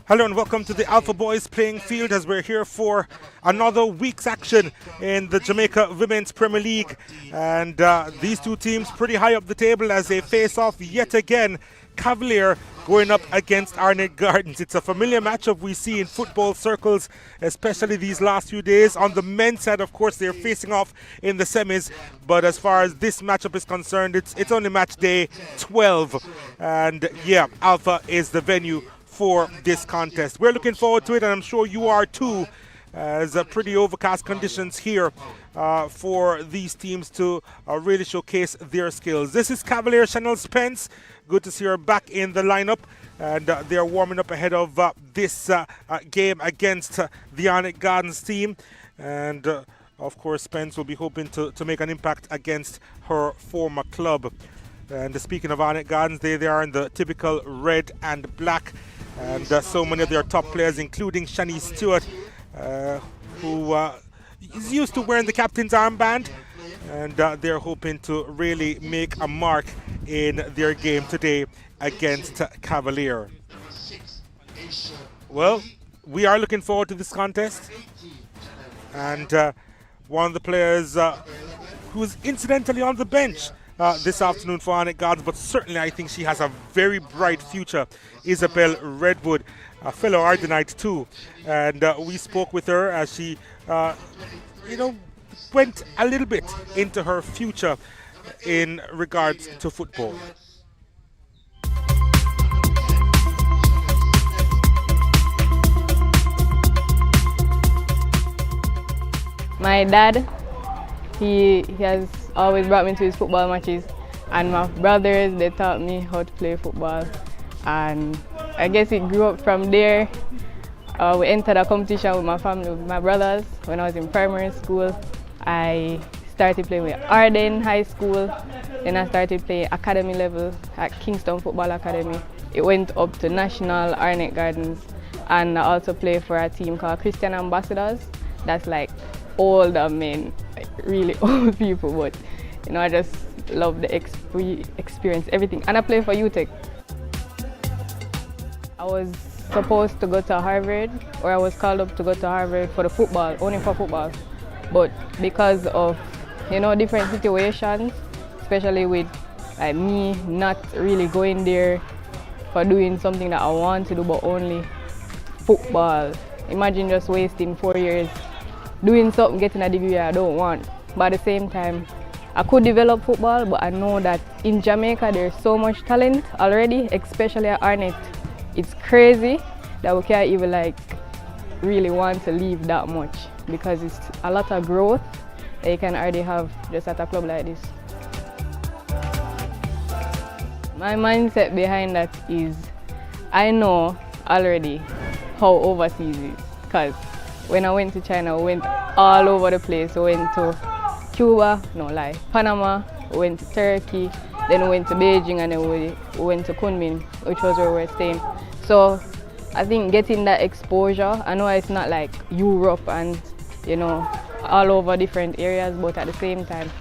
Hello and welcome to the Alpha Boys playing field as we're here for another week's action in the Jamaica Women's Premier League. And these two teams pretty high up the table as they face off yet again. Cavalier going up against Arnett Gardens. It's a familiar matchup we see in football circles, especially these last few days. On the men's side, of course, they're facing off in the semis. But as far as this matchup is concerned, it's only match day 12. And yeah, Alpha is the venue for this contest. We're looking forward to it, and I'm sure you are too, as pretty overcast conditions here for these teams to really showcase their skills. This is Cavalier Chanel Spence. Good to see her back in the lineup, and they're warming up ahead of this game against the Arnett Gardens team. And of course, Spence will be hoping to make an impact against her former club. And speaking of Arnett Gardens, they are in the typical red and black. And so many of their top players, including Shanice Stewart, who is used to wearing the captain's armband. And they're hoping to really make a mark in their game today against Cavalier. Well, we are looking forward to this contest. And one of the players who's incidentally on the bench this afternoon for Arnett Gardens, but certainly I think she has a very bright future. Isabel Redwood, a fellow Ardenite too, and we spoke with her as she, went a little bit into her future in regards to football. My dad, he has always brought me to his football matches, and my brothers, they taught me how to play football, and I guess it grew up from there. We entered a competition with my family, with my brothers, when I was in primary school. I started playing with Arden High School, then I started playing academy level at Kingston Football Academy. It went up to National Arnett Gardens, and I also play for a team called Christian Ambassadors. That's like older men, like really old people, but I just love the experience, everything. And I play for UTEC. I was supposed to go to Harvard, or I was called up to go to Harvard for the football, only for football. But because of different situations, especially with me not really going there for doing something that I want to do, but only football. Imagine just wasting 4 years doing something, getting a degree I don't want. But at the same time, I could develop football, but I know that in Jamaica there's so much talent already, especially at Arnett. It's crazy that we can't even really want to leave that much, because it's a lot of growth that you can already have just at a club like this. My mindset behind that is I know already how overseas is, because when I went to China, we went all over the place. We went to Cuba, Panama, we went to Turkey, then we went to Beijing, and then we went to Kunming, which was where we were staying. So I think getting that exposure, I know it's not like Europe and all over different areas, but at the same time,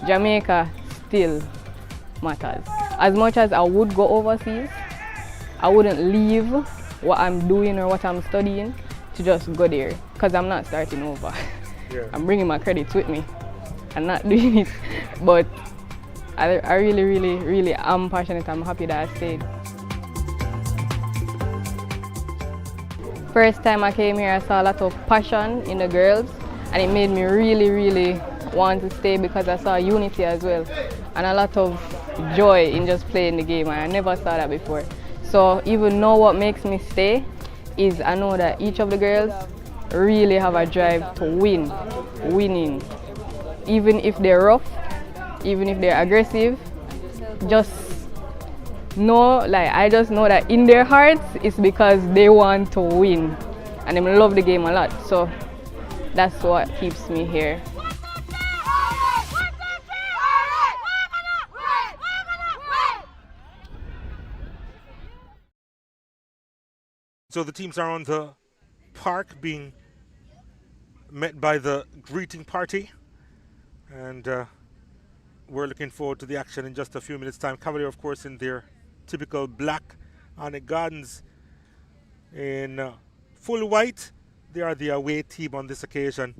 Jamaica still matters. As much as I would go overseas, I wouldn't leave what I'm doing or what I'm studying to just go there, because I'm not starting over. Yeah. I'm bringing my credits with me. I'm not doing it, but I really, really, really am passionate. I'm happy that I stayed. First time I came here, I saw a lot of passion in the girls, and it made me really, really want to stay, because I saw unity as well, and a lot of joy in just playing the game, and I never saw that before. So even now, what makes me stay is I know that each of the girls really have a drive to winning. Even if they're rough, even if they're aggressive, just know, I just know that in their hearts it's because they want to win, and they love the game a lot. So that's what keeps me here. So the teams are on the park being met by the greeting party, and we're looking forward to the action in just a few minutes' time. Cavalier, of course, in their typical black. Arnett Gardens in full white. They are the away team on this occasion.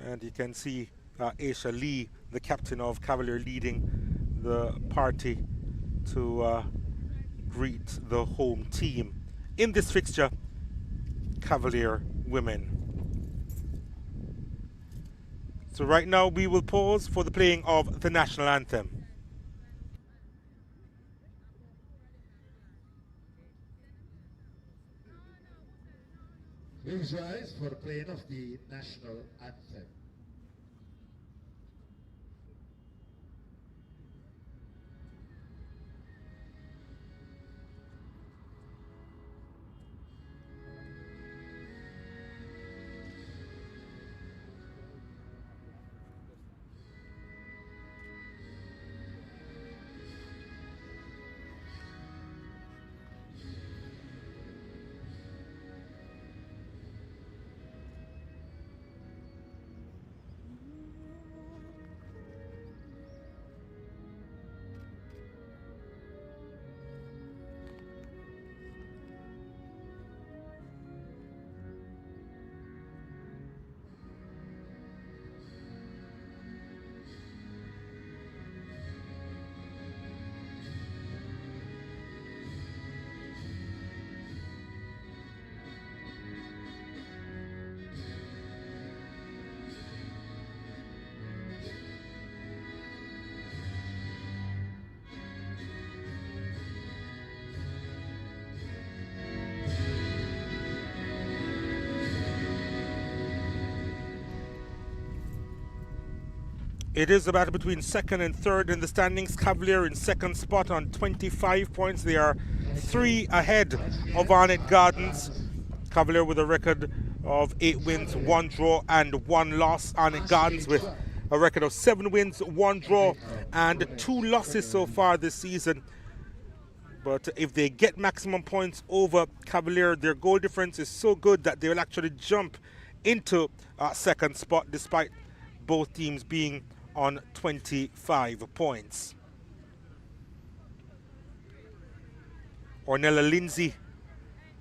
And you can see Aisha Lee, the captain of Cavalier, leading the party to greet the home team in this fixture, Cavalier women. So right now we will pause for the playing of the national anthem. Please rise for the playing of the national anthem. It is a battle between second and third in the standings. Cavalier in second spot on 25 points. They are 3 ahead of Arnett Gardens. Cavalier with a record of 8 wins, 1 draw and 1 loss. Arnett Gardens with a record of 7 wins, 1 draw and 2 losses so far this season. But if they get maximum points over Cavalier, their goal difference is so good that they will actually jump into second spot despite both teams being on 25 points. Ornella Lindsay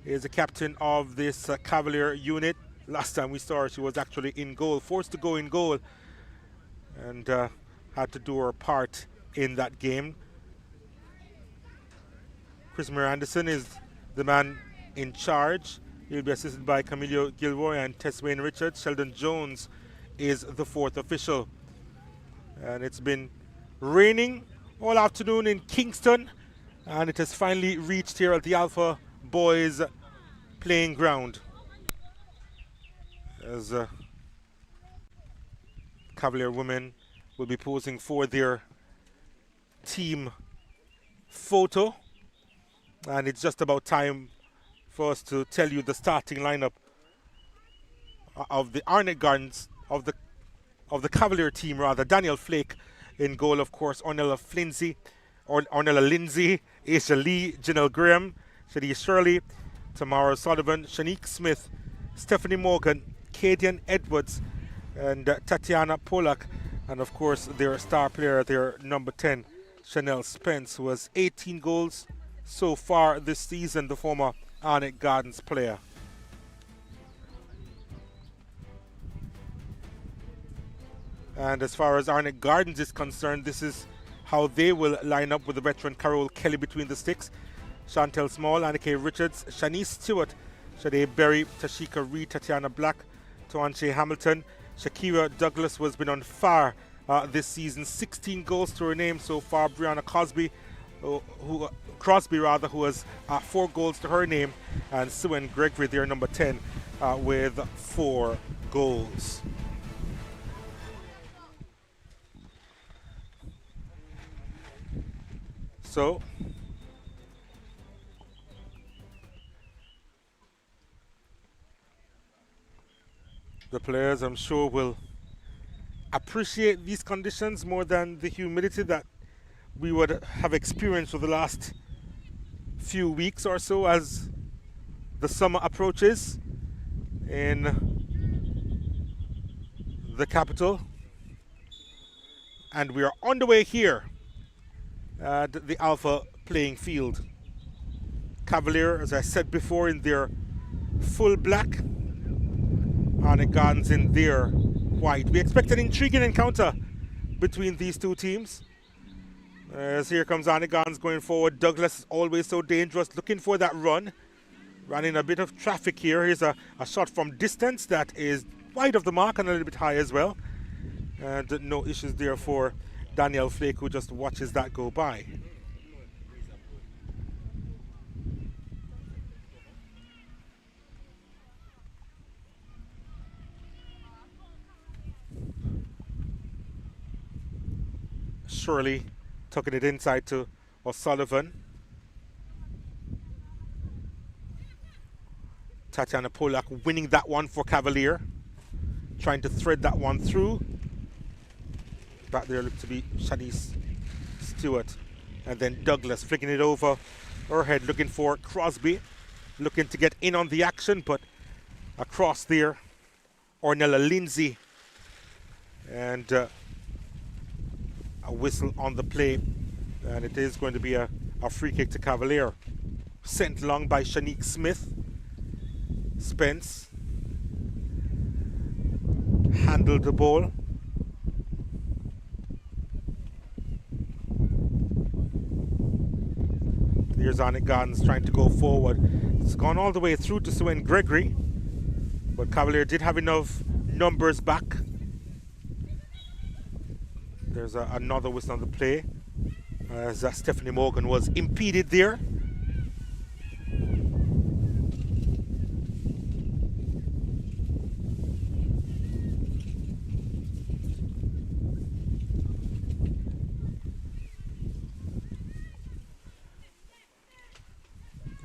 is the captain of this Cavalier unit. Last time we saw her, she was actually in goal, forced to go in goal, and had to do her part in that game. Chris Anderson is the man in charge. He'll be assisted by Camilo Gilroy and Tess Wayne Richards. Sheldon Jones is the 4th official. And it's been raining all afternoon in Kingston, and it has finally reached here at the Alpha Boys playing ground as Cavalier women will be posing for their team photo. And it's just about time for us to tell you the starting lineup of the Arnett Gardens, of the Cavalier team rather. Daniel Flake in goal, of course. Ornella Lindsay, Aisha Lee, Janelle Graham, Shadi Shirley, Tamara Sullivan, Shanique Smith, Stephanie Morgan, Kadian Edwards, and Tatiana Polak. And of course their star player, their number 10, Chanel Spence, who has 18 goals so far this season, the former Arnett Gardens player. And as far as Arnett Gardens is concerned, this is how they will line up with the veteran Carol Kelly between the sticks. Chantel Small, Annika Richards, Shanice Stewart, Shade Berry, Tashika Reed, Tatiana Black, Toanche Hamilton. Shakira Douglas has been on fire this season. 16 goals to her name so far. Brianna Crosby, who has 4 goals to her name. And Sue Gregory, their number 10, with 4 goals. So, the players, I'm sure, will appreciate these conditions more than the humidity that we would have experienced for the last few weeks or so as the summer approaches in the capital. And we are on the way here at the Alpha playing field. Cavalier, as I said before, in their full black. Arnett Gardens in their white. We expect an intriguing encounter between these two teams. As here comes Arnett Gardens going forward. Douglas is always so dangerous, looking for that run. Running a bit of traffic here. Here's a shot from distance that is wide of the mark and a little bit high as well. And no issues there for Daniel Flake, who just watches that go by. Shirley tucking it inside to O'Sullivan. Tatiana Polak winning that one for Cavalier. Trying to thread that one through. Back there looked to be Shanice Stewart. And then Douglas flicking it over her head, looking for Crosby. Looking to get in on the action, but across there, Ornella Lindsay. And a whistle on the play. And it is going to be a free kick to Cavalier. Sent long by Shanique Smith. Spence handled the ball. Here's Arnett Gardens trying to go forward. It's gone all the way through to Swen Gregory, but Cavalier did have enough numbers back. There's another whistle on the play as Stephanie Morgan was impeded there.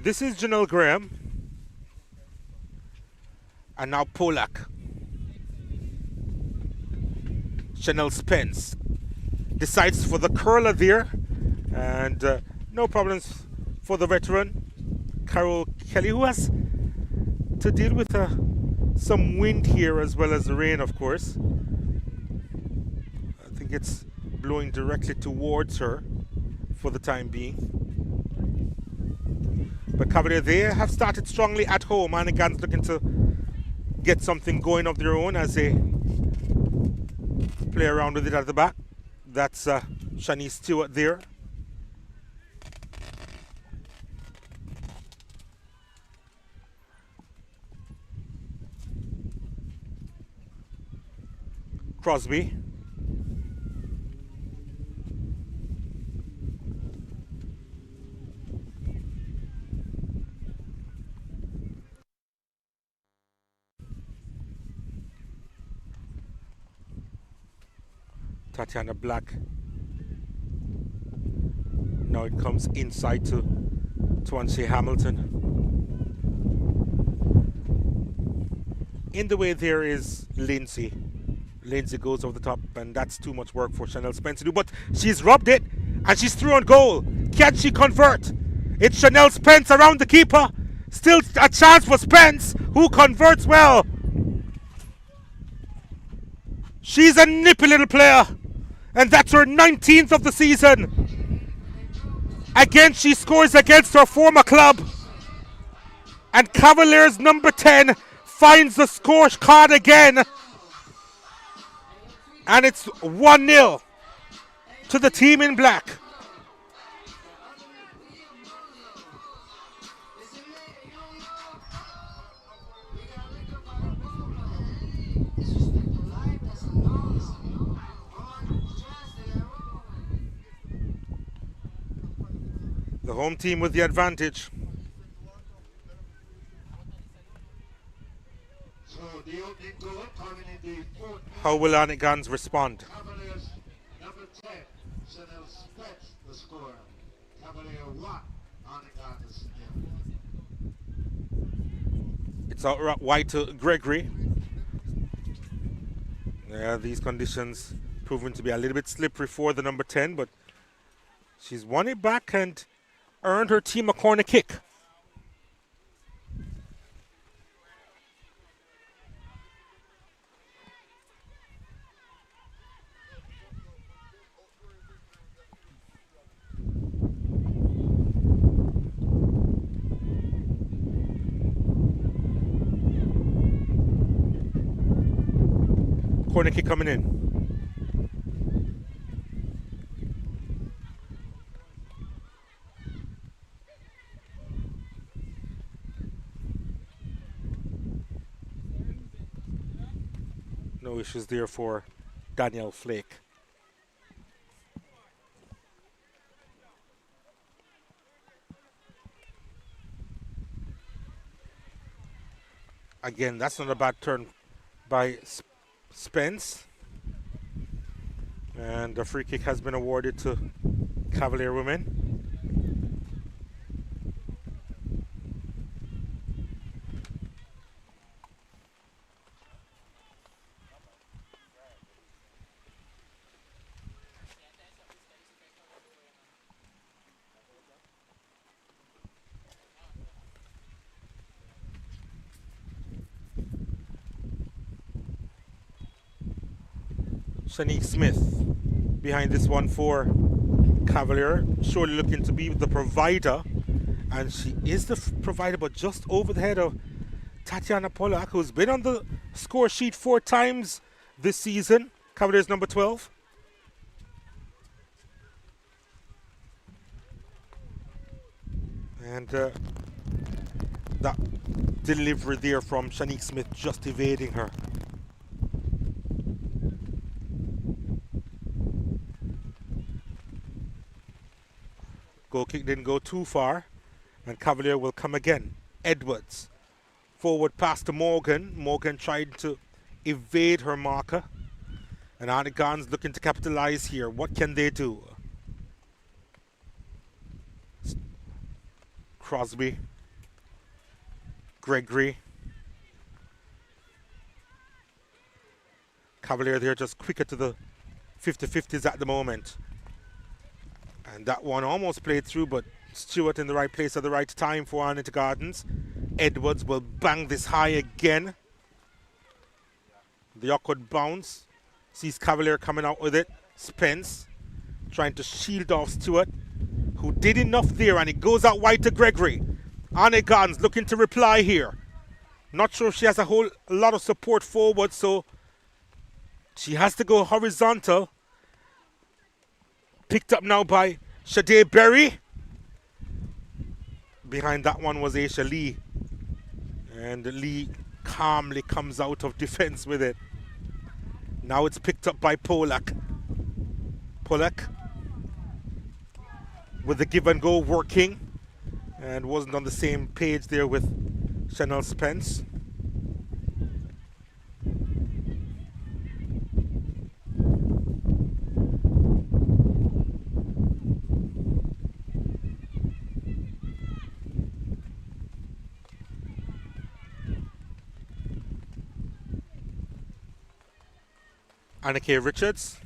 This is Janelle Graham. And now Polak. Chanel Spence decides for the curler there. And no problems for the veteran, Carol Kelly, who has to deal with some wind here as well as the rain, of course. I think it's blowing directly towards her for the time being. But Cavalier, they have started strongly at home. Arnett Gardens looking to get something going of their own as they play around with it at the back. That's Shanice Stewart there. Crosby. Tatiana Black. Now it comes inside to Twanshay Hamilton. In the way there is Lindsay. Lindsay goes over the top, and that's too much work for Chanel Spence to do. But she's robbed it, and she's through on goal. Can she convert? It's Chanel Spence around the keeper. Still a chance for Spence, who converts well. She's a nippy little player, and that's her 19th of the season. Again, she scores against her former club. And Cavaliers number 10 finds the score card again. And it's 1-0 to the team in black. The home team with the advantage. How will Arnett Gardens respond? Cavaliers number 10, Chanel Spence, the scorer. Cavalier 1, Arnett Gardens 0. It's out wide to Gregory. Yeah, these conditions proven to be a little bit slippery for the number 10, but she's won it back and earned her team a corner kick. Corner kick coming in. No issues there for Danielle Flake. Again, that's not a bad turn by Spence. And the free kick has been awarded to Cavalier women. Shanique Smith behind this one for Cavalier, surely looking to be the provider, and she is the provider, but just over the head of Tatiana Polak, who's been on the score sheet 4 times this season. Cavalier's number 12. And that delivery there from Shanique Smith just evading her. Goal kick didn't go too far, and Cavalier will come again. Edwards, forward pass to Morgan. Morgan tried to evade her marker, and Arnett looking to capitalize here. What can they do? Crosby, Gregory. Cavalier there just quicker to the 50-50s at the moment. And that one almost played through, but Stewart in the right place at the right time for Arnett Gardens. Edwards will bang this high again. The awkward bounce. Sees Cavalier coming out with it. Spence trying to shield off Stewart, who did enough there, and it goes out wide to Gregory. Arnett Gardens looking to reply here. Not sure if she has a lot of support forward, so she has to go horizontal. Picked up now by Sade Berry. Behind that one was Aisha Lee. And Lee calmly comes out of defense with it. Now it's picked up by Polak. Polak with the give and go working. And wasn't on the same page there with Chanel Spence. Anneke Richards.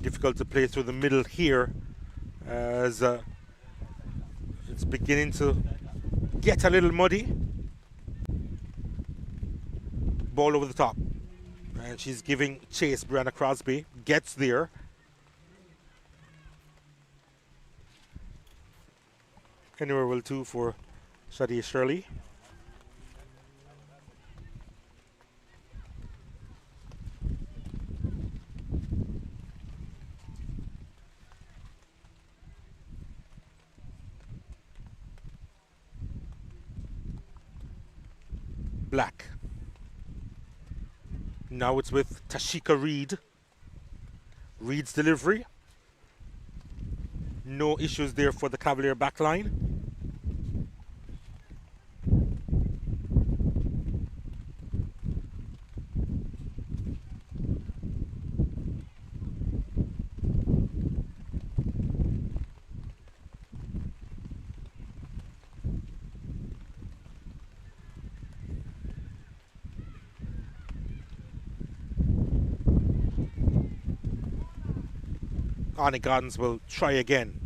Difficult to play through the middle here as it's beginning to get a little muddy. Ball over the top. And she's giving chase. Brianna Crosby gets there. Anywhere will do for Shadia Shirley. Black. Now it's with Tashika Reed. Reed's delivery. No issues there for the Cavalier backline. Arnett Gardens will try again.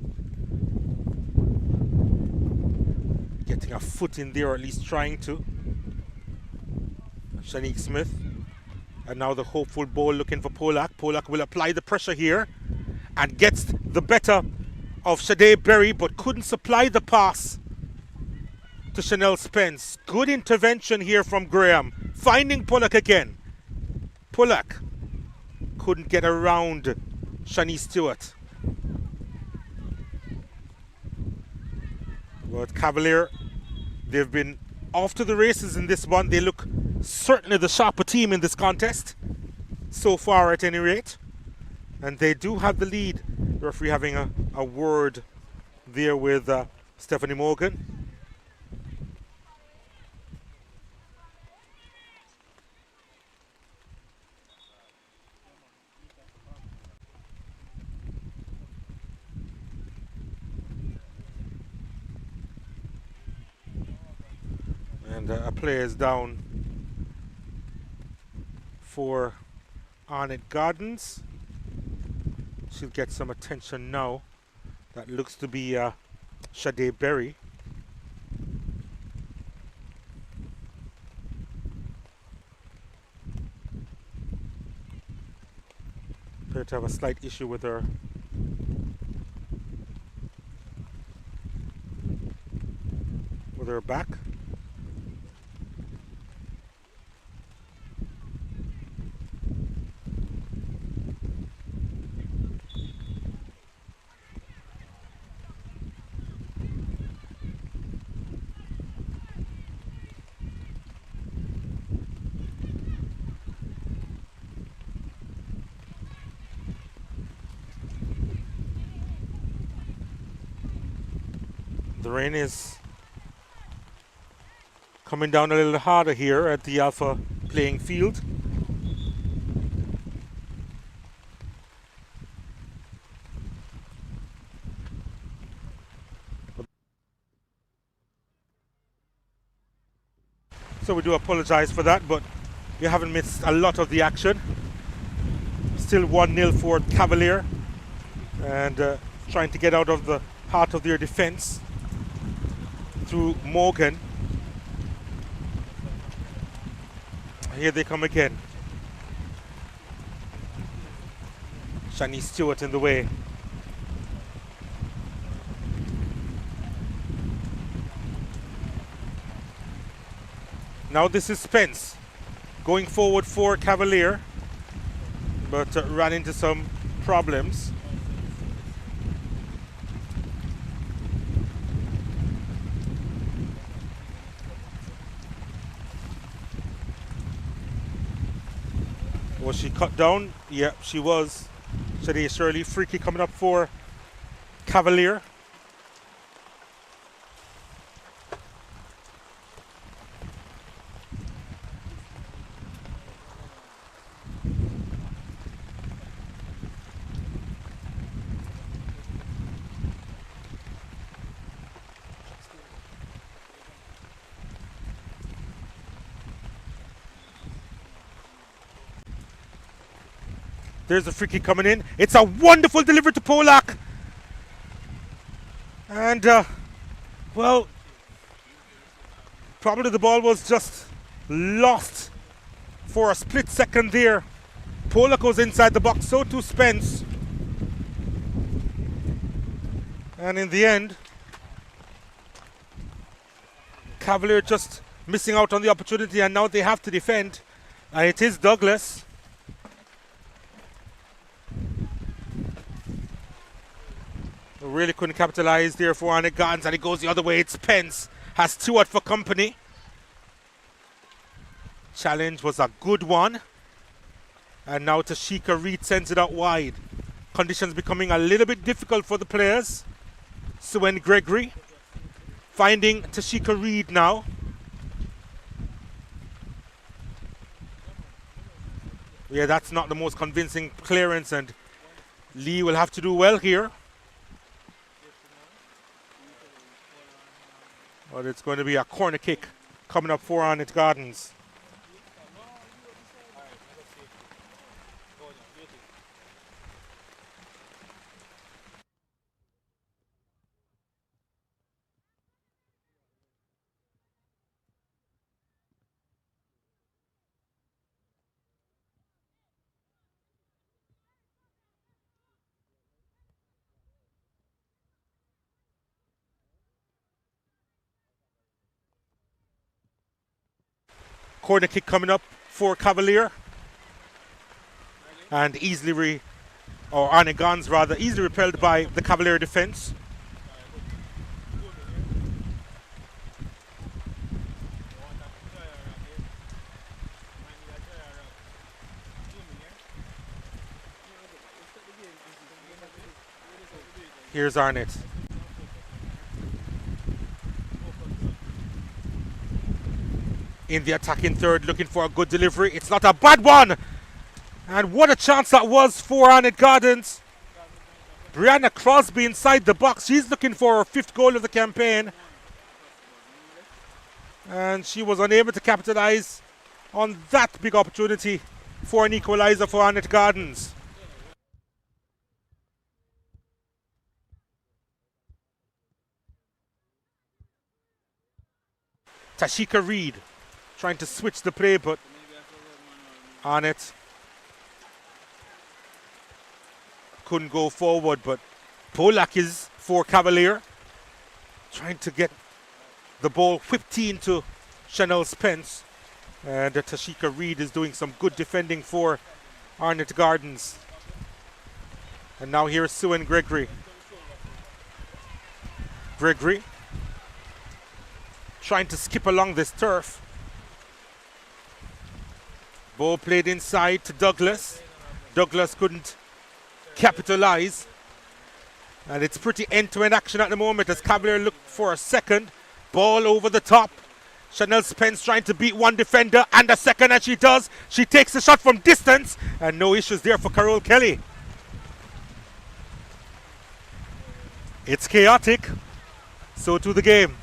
Getting a foot in there, or at least trying to. Shanique Smith. And now the hopeful ball looking for Polak. Polak will apply the pressure here and gets the better of Sade Berry, but couldn't supply the pass. to Chanel Spence. Good intervention here from Graham. Finding Pollock again. Pollock couldn't get around Shani Stewart. But Cavalier, they've been off to the races in this one. They look certainly the sharper team in this contest, so far at any rate. And they do have the lead. The referee having a word there with Stephanie Morgan. And a player is down for Arnett Gardens. She'll get some attention now. That looks to be Sade Berry. Appear to have a slight issue with her back. The rain is coming down a little harder here at the Alpha playing field. So we do apologize for that, but you haven't missed a lot of the action. Still 1-0 for Cavalier, and trying to get out of the heart of their defense through Morgan. Here they come again. Shani Stewart in the way. Now this is Spence going forward for Cavalier, but ran into some problems. Was she cut down? Yeah, she was. Shade Shirley, free kick coming up for Cavalier. There's a free kick coming in. It's a wonderful delivery to Polak. And, well, probably the ball was just lost for a split second there. Polak goes inside the box, so too Spence. And in the end, Cavalier just missing out on the opportunity, and now they have to defend. And it is Douglas. Really couldn't capitalize there for Arnett Gardens, and it goes the other way. It's Spence, has Stewart for company. Challenge was a good one. And now Tashika Reed sends it out wide. Conditions becoming a little bit difficult for the players. Suen Gregory finding Tashika Reed now. Yeah, that's not the most convincing clearance, and Lee will have to do well here. But it's going to be a corner kick coming up for Arnett Gardens. Corner kick coming up for Cavalier. And Arnett Gans rather, easily repelled by the Cavalier defense. Here's Arnett. In the attacking third, looking for a good delivery. It's not a bad one. And what a chance that was for Arnett Gardens. Brianna Crosby inside the box. She's looking for her 5th goal of the campaign. And she was unable to capitalize on that big opportunity for an equalizer for Arnett Gardens. Tashika Reed trying to switch the play, but Arnett couldn't go forward. But Polak is for Cavalier, trying to get the ball whipped into Chanel Spence. And Tashika Reed is doing some good defending for Arnett Gardens. And now here's Sue Gregory. Gregory trying to skip along this turf. Ball played inside to Douglas. Douglas couldn't capitalize. And it's pretty end-to-end action at the moment as Cavalier look for a second. Ball over the top. Chanel Spence trying to beat one defender and a second, and she does. She takes the shot from distance and no issues there for Carol Kelly. It's chaotic. So to the game.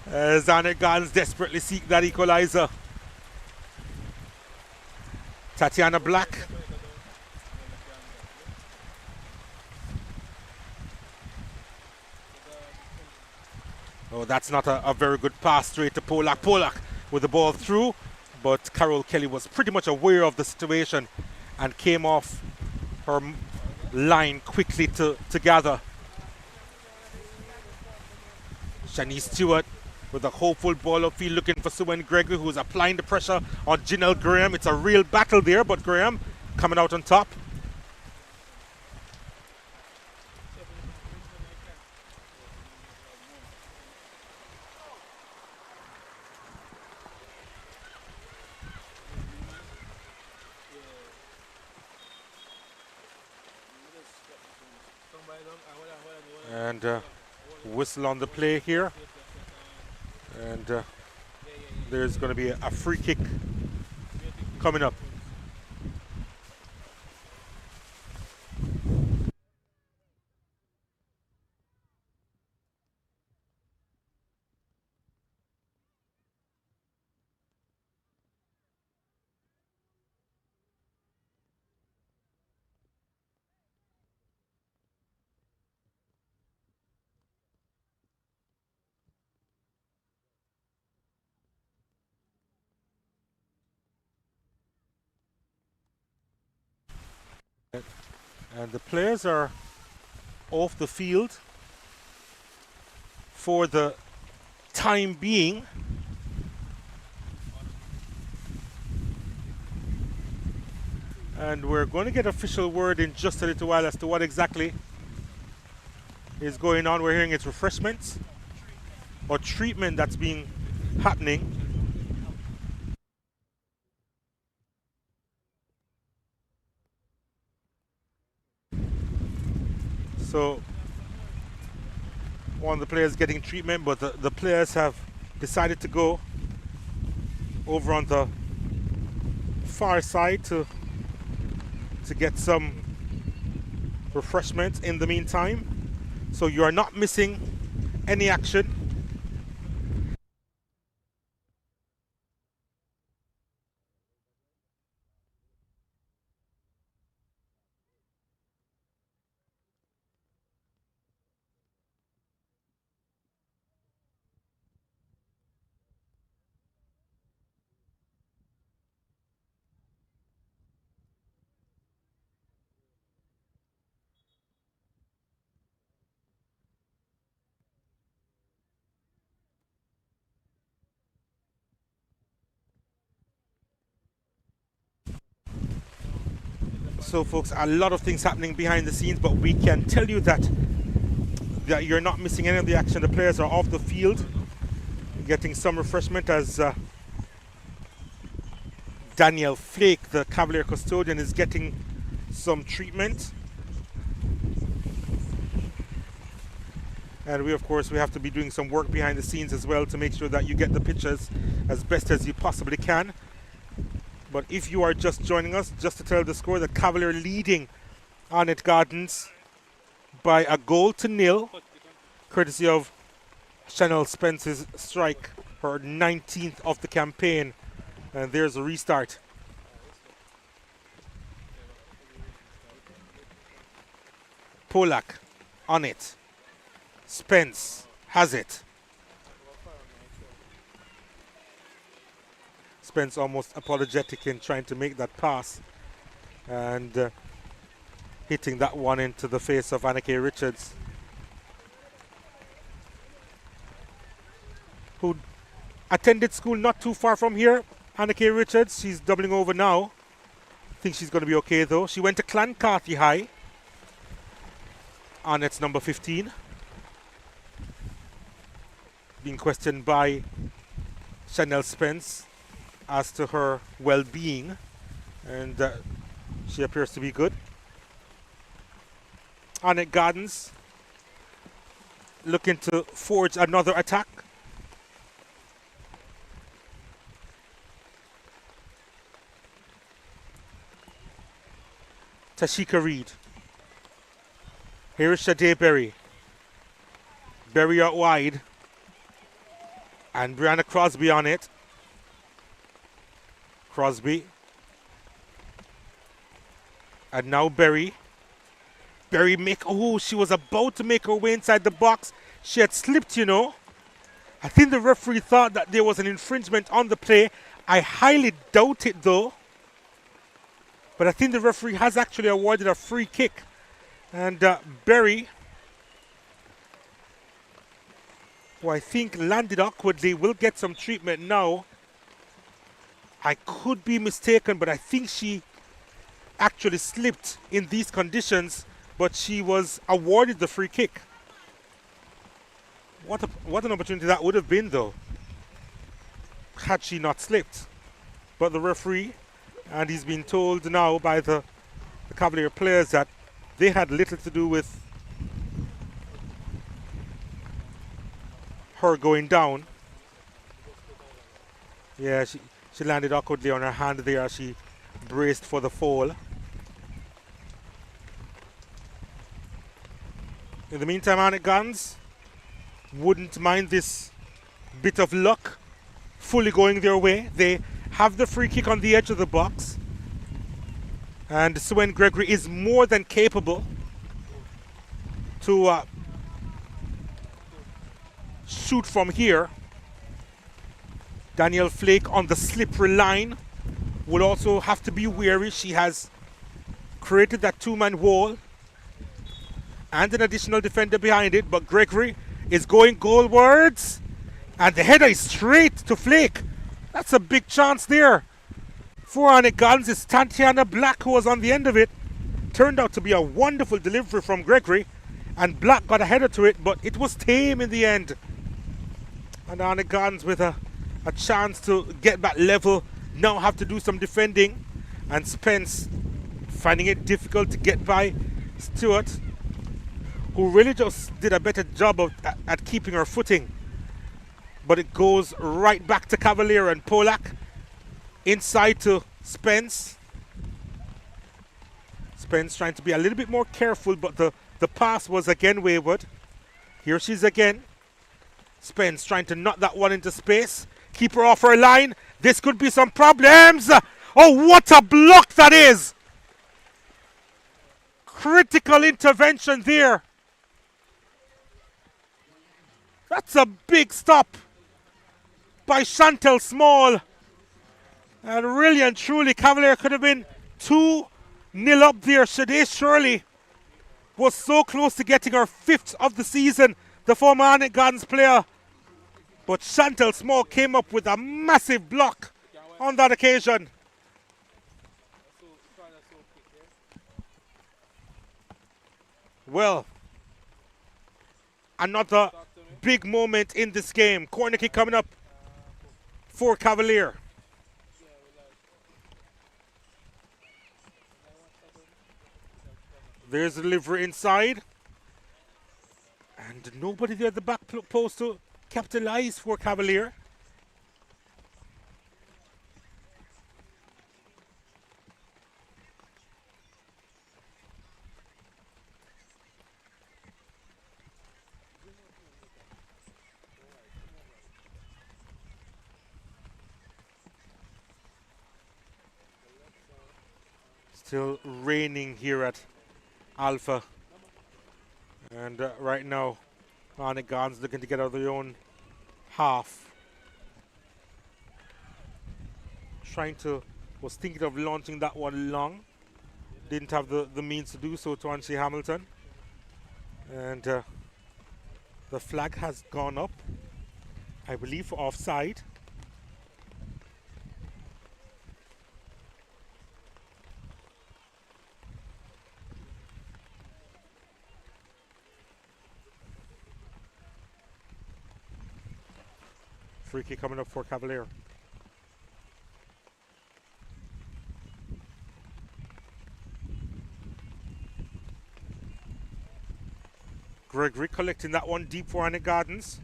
As Arnett Gardens desperately seek that equalizer. Tatiana Black. Oh, that's not a very good pass straight to Polak. Polak with the ball through, but Carol Kelly was pretty much aware of the situation and came off her line quickly to gather. Shanice Stewart with a hopeful ball upfield looking for Sue Gregory, who's applying the pressure on Janelle Graham. It's a real battle there, but Graham coming out on top. And whistle on the play here. And there's going to be a free kick coming up. And the players are off the field for the time being. And we're going to get official word in just a little while as to what exactly is going on. We're hearing it's refreshments or treatment that's being happening. So one of the players getting treatment, but the players have decided to go over on the far side to get some refreshments in the meantime. So you are not missing any action. So folks, a lot of things happening behind the scenes, but we can tell you that you're not missing any of the action. The players are off the field getting some refreshment as Daniel Flake, the Cavalier custodian, is getting some treatment. And we, of course, we have to be doing some work behind the scenes as well to make sure that you get the pictures as best as you possibly can. But if you are just joining us, just to tell the score, the Cavalier leading Arnett Gardens by a goal to nil, courtesy of Chanel Spence's strike, her 19th of the campaign. And there's a restart. Polak on it. Spence has it. Spence almost apologetic in trying to make that pass and hitting that one into the face of Anneke Richards, who attended school not too far from here. Anneke Richards, she's doubling over now. I think she's going to be okay though. She went to Clancarthy High. Arnett's number 15. Being questioned by Chanel Spence as to her well-being, and she appears to be good. Arnett Gardens looking to forge another attack. Tashika Reed. Here is Sade Berry. Berry out wide. And Brianna Crosby on it. Crosby. And now Berry. Berry she was about to make her way inside the box. She had slipped, you know. I think the referee thought that there was an infringement on the play. I highly doubt it though. But I think the referee has actually awarded a free kick. And Berry, who I think landed awkwardly, will get some treatment now. I could be mistaken, but I think she actually slipped in these conditions, but she was awarded the free kick. What an opportunity that would have been though, had she not slipped. But the referee, and he's been told now by the Cavalier players that they had little to do with her going down. Yeah, she landed awkwardly on her hand there as she braced for the fall. In the meantime, Arnett Gardens wouldn't mind this bit of luck fully going their way. They have the free kick on the edge of the box. And Swen Gregory is more than capable to shoot from here. Danielle Flake on the slippery line will also have to be wary. She has created that two-man wall and an additional defender behind it, but Gregory is going goalwards, and the header is straight to Flake. That's a big chance there. For Arnett Gardens is Tatiana Black, who was on the end of it. Turned out to be a wonderful delivery from Gregory, and Black got a header to it, but it was tame in the end. And Arnett Gardens with a chance to get back level, now have to do some defending, and Spence finding it difficult to get by Stewart, who really just did a better job at keeping her footing. But it goes right back to Cavalier, and Polak inside to Spence. Spence trying to be a little bit more careful, but the pass was again wayward. Here she's again. Spence trying to knock that one into space. Keep her off her line. This could be some problems. Oh, what a block that is! Critical intervention there. That's a big stop by Chantel Small. And really and truly, Cavalier could have been 2-0 up there. Sade Shirley was so close to getting her 5th of the season, the former Arnett Gardens player. But Chantel Small came up with a massive block on that occasion. Well, another big moment in this game. Corner kick coming up for Cavalier. There's the delivery inside. And nobody there at the back post to capitalize for Cavalier. Still raining here at Alpha. And right now, Arnett looking to get out of their own half. Was thinking of launching that one long. Didn't have the means to do so to Anshie Hamilton. And the flag has gone up, I believe, for offside. Free kick coming up for Cavalier. Gregory collecting that one deep for Arnett Gardens.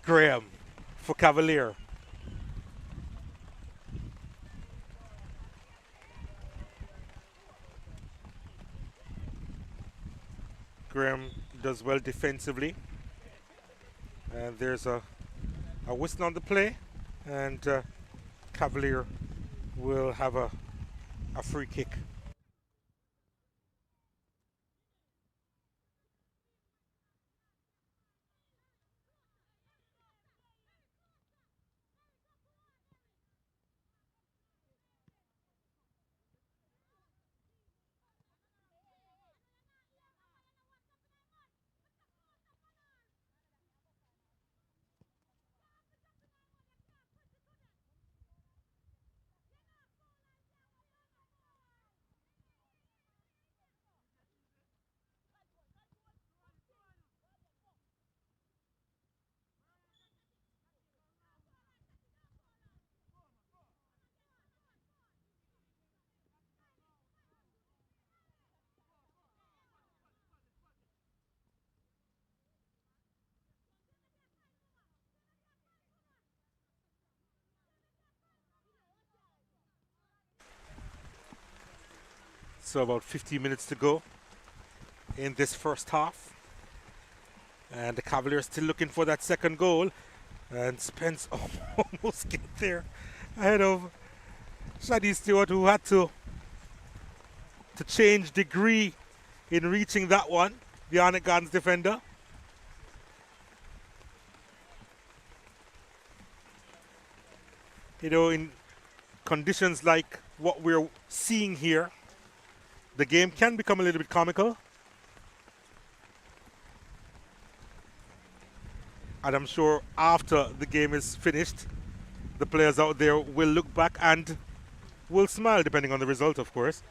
Graham for Cavalier. Graham does well defensively. And there's a whistle on the play. And Cavalier will have a free kick. So about 15 minutes to go in this first half. And the Cavaliers still looking for that second goal. And Spence almost get there ahead of Shadi Stewart, who had to change degree in reaching that one, the Arnett Gardens defender. You know, in conditions like what we're seeing here, the game can become a little bit comical. And I'm sure after the game is finished, the players out there will look back and will smile, depending on the result, of course.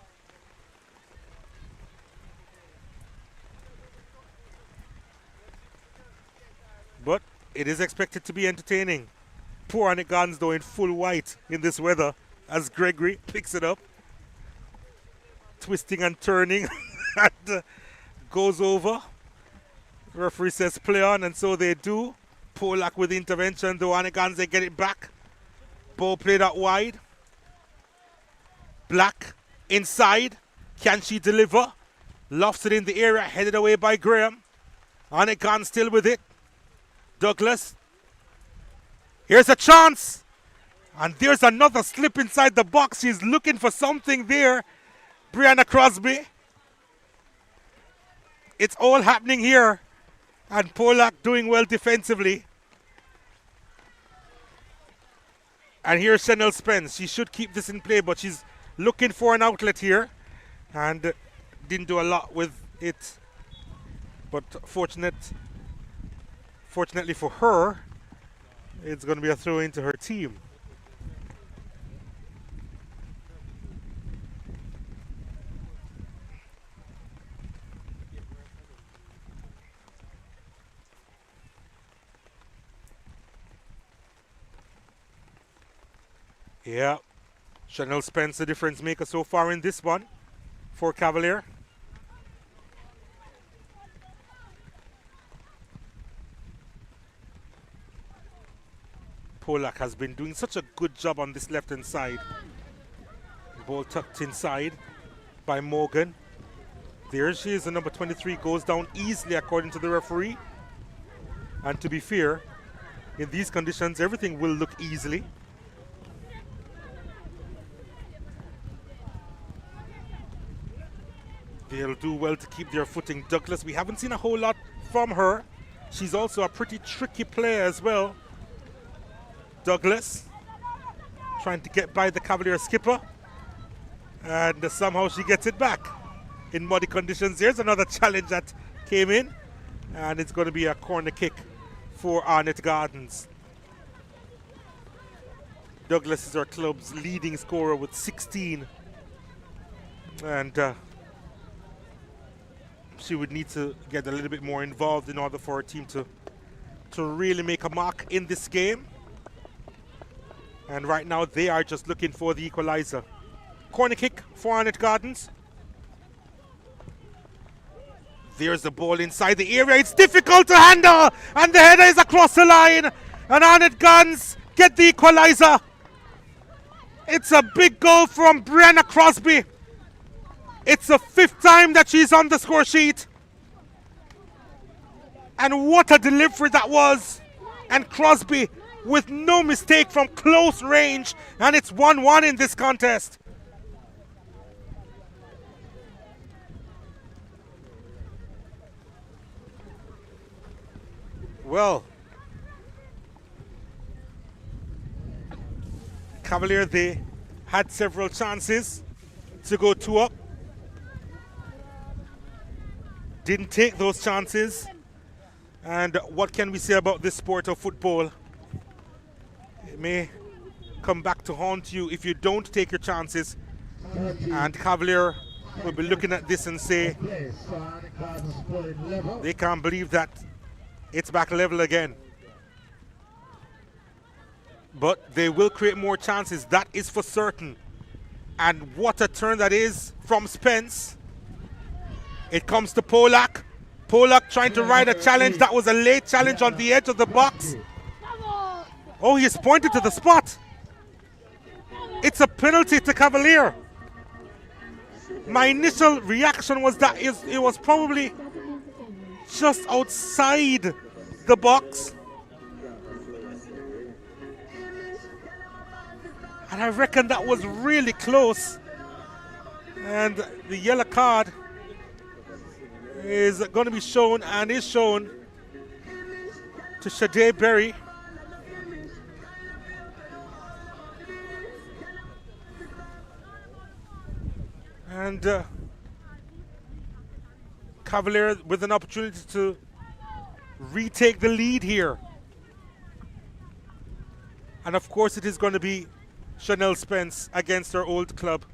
But it is expected to be entertaining. Poor Arnett Gardens, though, in full white in this weather, as Gregory picks it up. Twisting and turning and goes over. Referee says play on, and so they do. Polak with the intervention, though Arnett Gardens, they get it back. Ball played out wide. Black inside. Can she deliver? Lofts it in the area, headed away by Graham. Arnett Gardens still with it. Douglas. Here's a chance. And there's another slip inside the box. She's looking for something there. Brianna Crosby. It's all happening here. And Polak doing well defensively. And here's Chanel Spence. She should keep this in play, but she's looking for an outlet here. And didn't do a lot with it. But fortunately for her, it's going to be a throw into her team. Yeah, Chanel Spence, the difference maker so far in this one for Cavalier. Polak has been doing such a good job on this left-hand side. Ball tucked inside by Morgan. There she is, the number 23, goes down easily according to the referee. And to be fair, in these conditions, everything will look easily. They'll do well to keep their footing. Douglas, we haven't seen a whole lot from her. She's also a pretty tricky player as well. Douglas trying to get by the Cavalier skipper. And somehow she gets it back in muddy conditions. Here's another challenge that came in. And it's going to be a corner kick for Arnett Gardens. Douglas is our club's leading scorer with 16. And she would need to get a little bit more involved in order for her team to really make a mark in this game. And right now they are just looking for the equalizer. Corner kick for Arnett Gardens. There's the ball inside the area. It's difficult to handle. And the header is across the line. And Arnett Gardens get the equalizer. It's a big goal from Brianna Crosby. It's the 5th time that she's on the score sheet. And what a delivery that was. And Crosby with no mistake from close range. And it's 1-1 in this contest. Well, Cavalier, they had several chances to go 2 up. Didn't take those chances. And what can we say about this sport of football? It may come back to haunt you if you don't take your chances. And Cavalier will be looking at this and say, they can't believe that it's back level again. But they will create more chances, that is for certain. And what a turn that is from Spence. It comes to Polak. Polak trying to ride a challenge. That was a late challenge on the edge of the box. Oh, he's pointed to the spot. It's a penalty to Cavalier. My initial reaction was that it was probably just outside the box. And I reckon that was really close. And the yellow card is going to be shown and is shown to Shade Berry. And Cavalier with an opportunity to retake the lead here. And of course it is going to be Chanel Spence against her old club.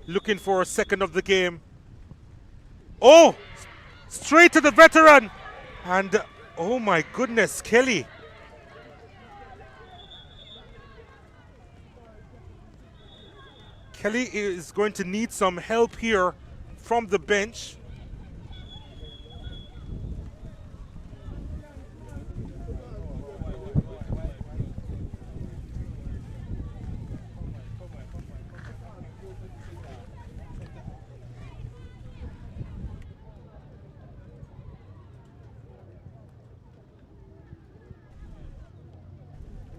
Looking for a second of the game. Oh! Straight to the veteran! And oh my goodness, Kelly. Kelly is going to need some help here from the bench.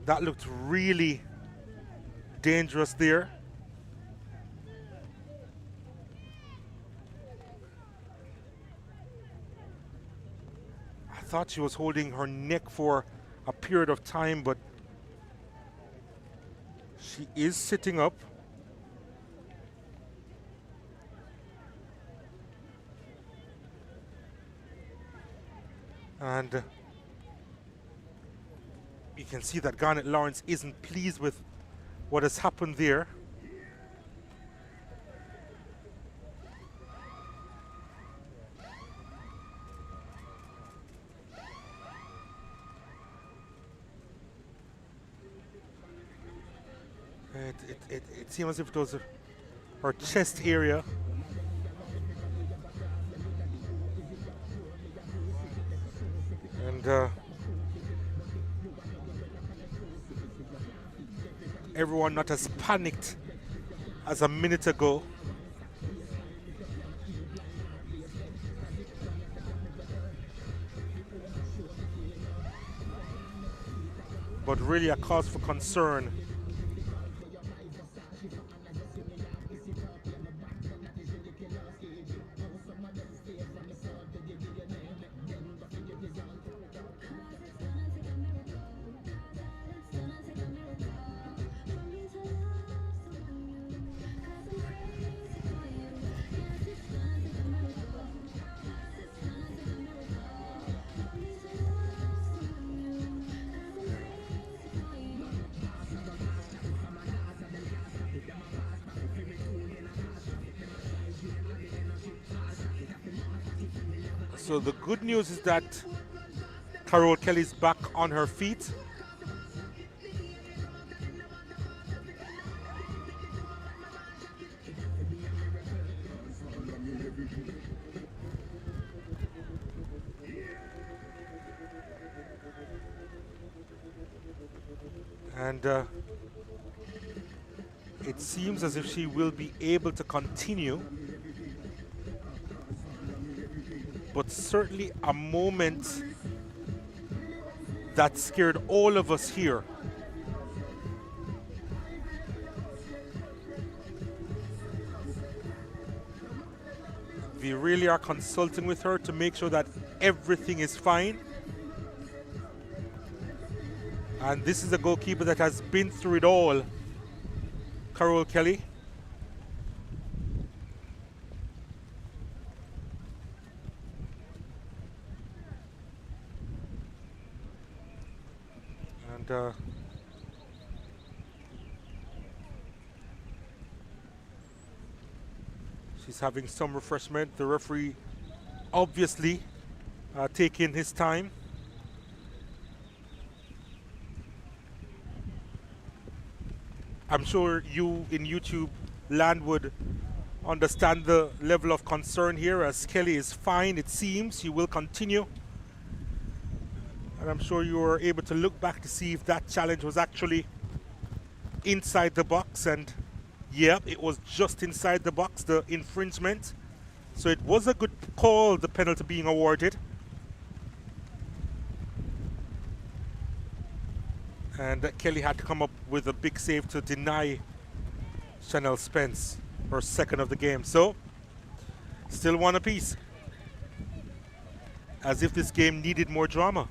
That looked really dangerous there. I thought she was holding her neck for a period of time, but she is sitting up. And you can see that Garnet Lawrence isn't pleased with what has happened there. seemed as if it was her chest area. And everyone not as panicked as a minute ago. But really a cause for concern. So the good news is that Carol Kelly's back on her feet. And it seems as if she will be able to continue. But certainly a moment that scared all of us here. We really are consulting with her to make sure that everything is fine. And this is a goalkeeper that has been through it all, Carol Kelly. And she's having some refreshment. The referee obviously taking his time. I'm sure you in YouTube land would understand the level of concern here, as Kelly is fine, it seems. She will continue. And I'm sure you were able to look back to see if that challenge was actually inside the box. And yeah, it was just inside the box, the infringement. So it was a good call, the penalty being awarded. And Kelly had to come up with a big save to deny Chanel Spence her second of the game. So, still one apiece. As if this game needed more drama.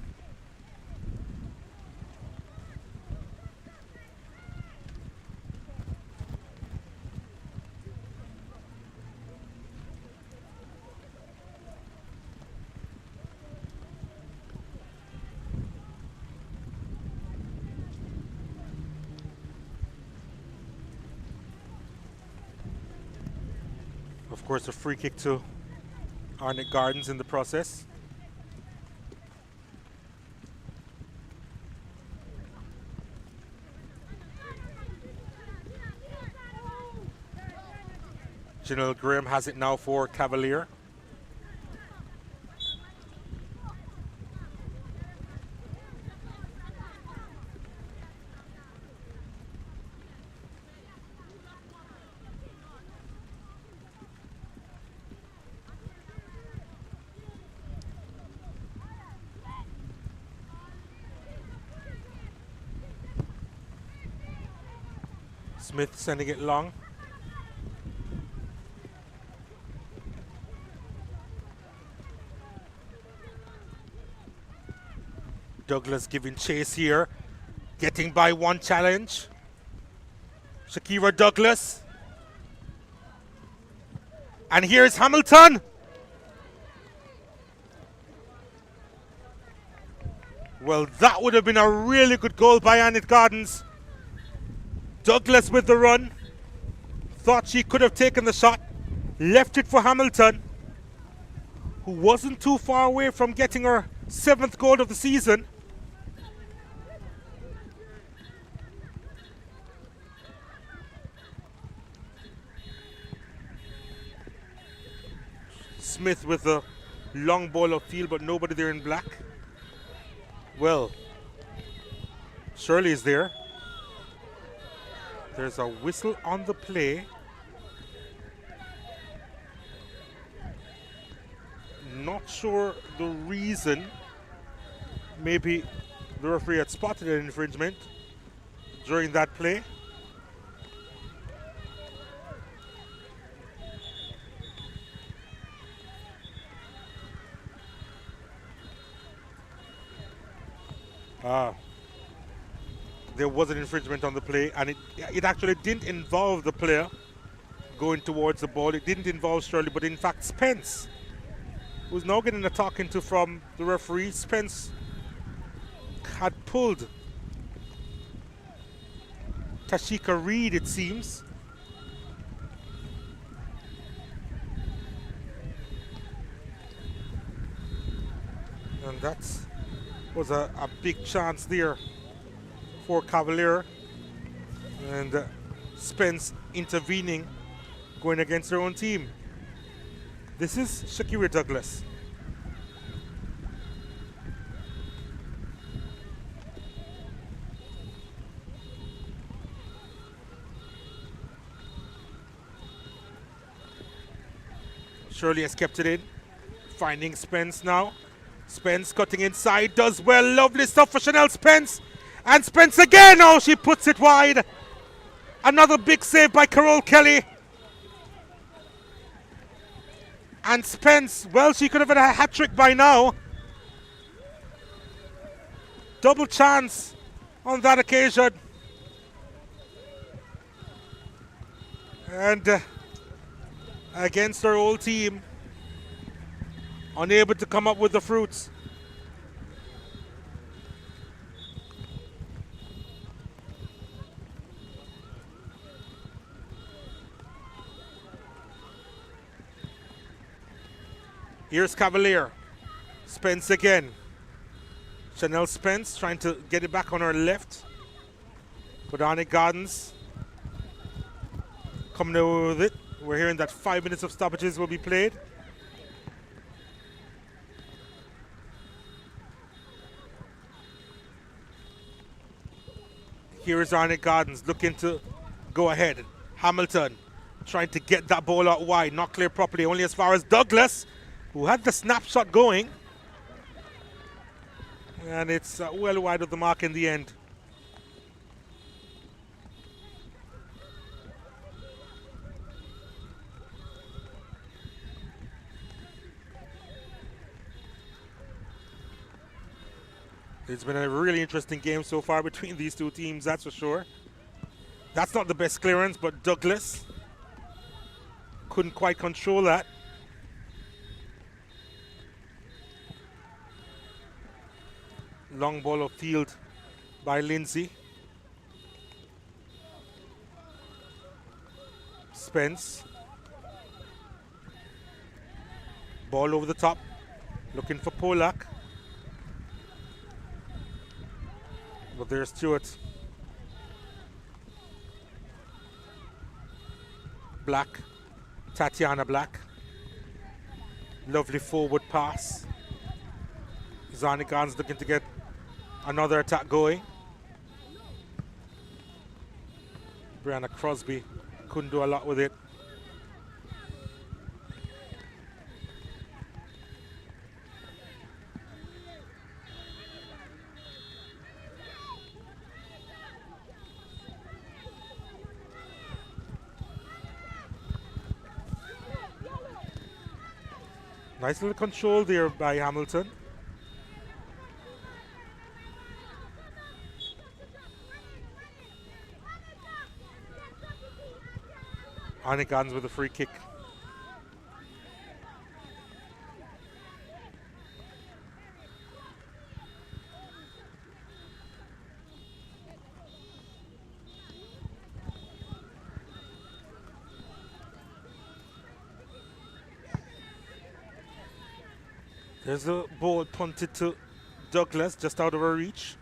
Of course, a free kick to Arnett Gardens in the process. Janelle Graham has it now for Cavalier. Smith sending it long. Douglas giving chase here. Getting by one challenge. Shakira Douglas. And here's Hamilton. Well, that would have been a really good goal by Arnett Gardens. Douglas with the run. Thought she could have taken the shot. Left it for Hamilton, who wasn't too far away from getting her 7th goal of the season. Smith with a long ball of field, but nobody there in black. Well, Shirley is there. There's a whistle on the play. Not sure the reason. Maybe the referee had spotted an infringement during that play. There was an infringement on the play, and it actually didn't involve the player going towards the ball. It didn't involve Shirley, but in fact Spence, who's now getting a talking to from the referee. Spence had pulled Tashika Reed, it seems. And that was a big chance there for Cavalier. And Spence intervening, going against their own team. This is Shakira Douglas. Shirley has kept it in, finding Spence now. Spence cutting inside, does well, lovely stuff for Chanel Spence. And Spence again, oh, she puts it wide. Another big save by Carole Kelly. And Spence, well, she could have had a hat-trick by now. Double chance on that occasion. And against her old team, unable to come up with the fruits. Here's Cavalier. Spence again. Chanel Spence trying to get it back on her left. But Arnett Gardens coming away with it. We're hearing that 5 minutes of stoppages will be played. Here is Arnett Gardens looking to go ahead. Hamilton trying to get that ball out wide, not clear properly, only as far as Douglas, who had the snapshot going. And it's well wide of the mark in the end. It's been a really interesting game so far between these two teams, that's for sure. That's not the best clearance, but Douglas couldn't quite control that. Long ball of field by Lindsay. Spence. Ball over the top, looking for Polak. But there's Stewart. Black, Tatiana Black. Lovely forward pass. Zarnigan's looking to get another attack going. Brianna Crosby couldn't do a lot with it. Nice little control there by Hamilton. Hanigans with a free kick. There's the ball punted to Douglas, just out of her reach.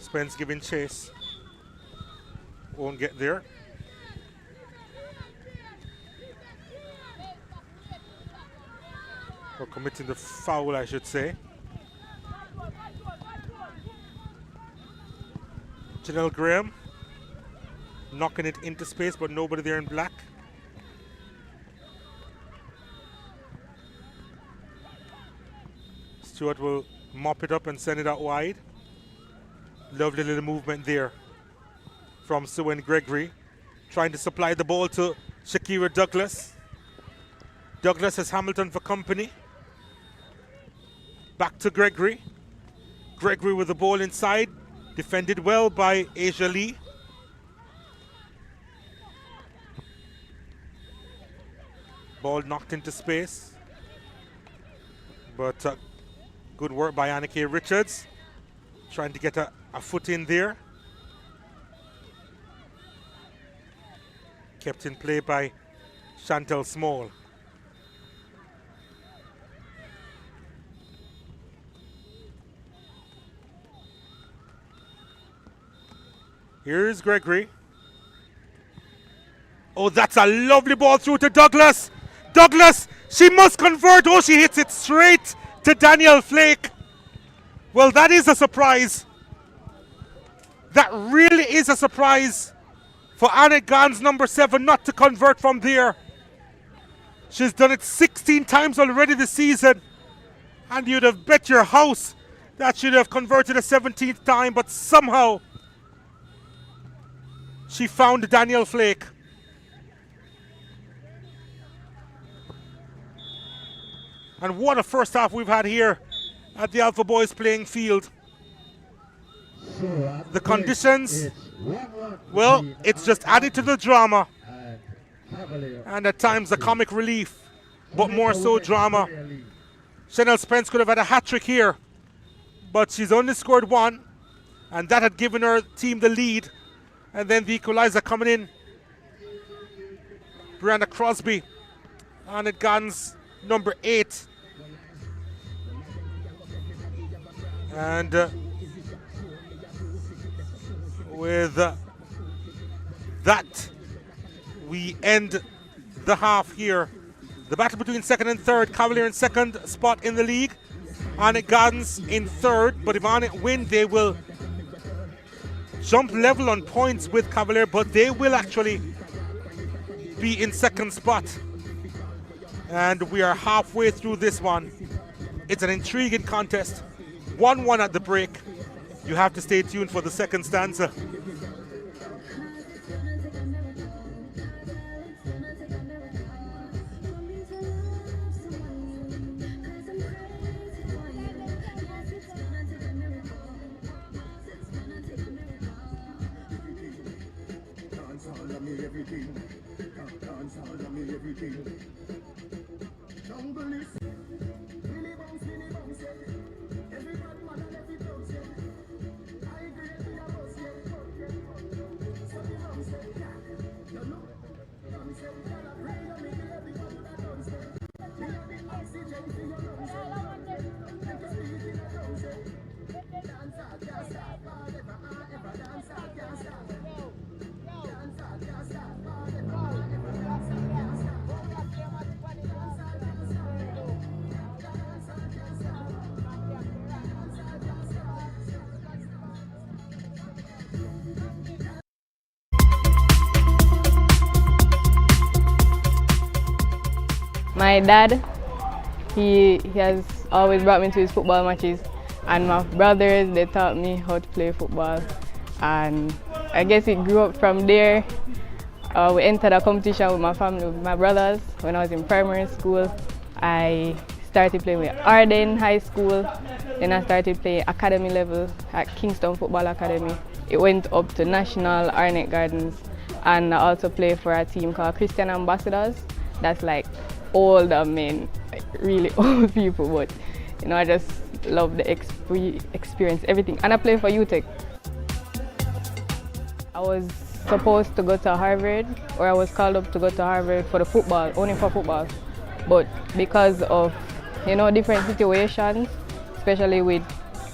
Spence giving chase. Won't get there. or committing the foul, I should say. Janelle Graham knocking it into space, but nobody there in black. Stewart will mop it up and send it out wide. Lovely little movement there from Sue Gregory, trying to supply the ball to Shakira Douglas. Douglas has Hamilton for company. Back to Gregory. Gregory with the ball inside, defended well by Asia Lee. Ball knocked into space, but good work by Anneke Richards, trying to get a foot in there. Kept in play by Chantel Small. Here's Gregory. Oh, that's a lovely ball through to Douglas. Douglas, she must convert. Oh, she hits it straight to Danielle Flake. Well, that is a surprise. That really is a surprise for Annette Gans, number 7, not to convert from there. She's done it 16 times already this season, and you'd have bet your house that she'd have converted a 17th time, but somehow she found Danielle Flake. And what a first half we've had here at the Alpha Boys playing field. The conditions, well, it's just added to the drama. And at times the comic relief, but more so drama. Chanel Spence could have had a hat-trick here, but she's only scored 1, and that had given her team the lead. And then the equalizer coming in. Brianna Crosby, Annette Gans, number 8. And with that, we end the half here. The battle between second and third. Cavalier in second spot in the league. Annette Gans in third. But if Annette win, they will jump level on points with Cavalier, but they will actually be in second spot. And we are halfway through this one. It's an intriguing contest. 1-1 at the break. You have to stay tuned for the second stanza. My dad, he has always brought me to his football matches, and my brothers, they taught me how to play football, and I guess it grew up from there. We entered a competition with my family, with my brothers, when I was in primary school. I started playing with Arden High School, then I started playing academy level at Kingston Football Academy. It went up to National Arnett Gardens, and I also play for a team called Christian Ambassadors. That's like older men, like really old people, but you know, I just love the experience, everything. And I play for UTEC. I was supposed to go to Harvard, or I was called up to go to Harvard for the football, only for football. But because of, you know, different situations, especially with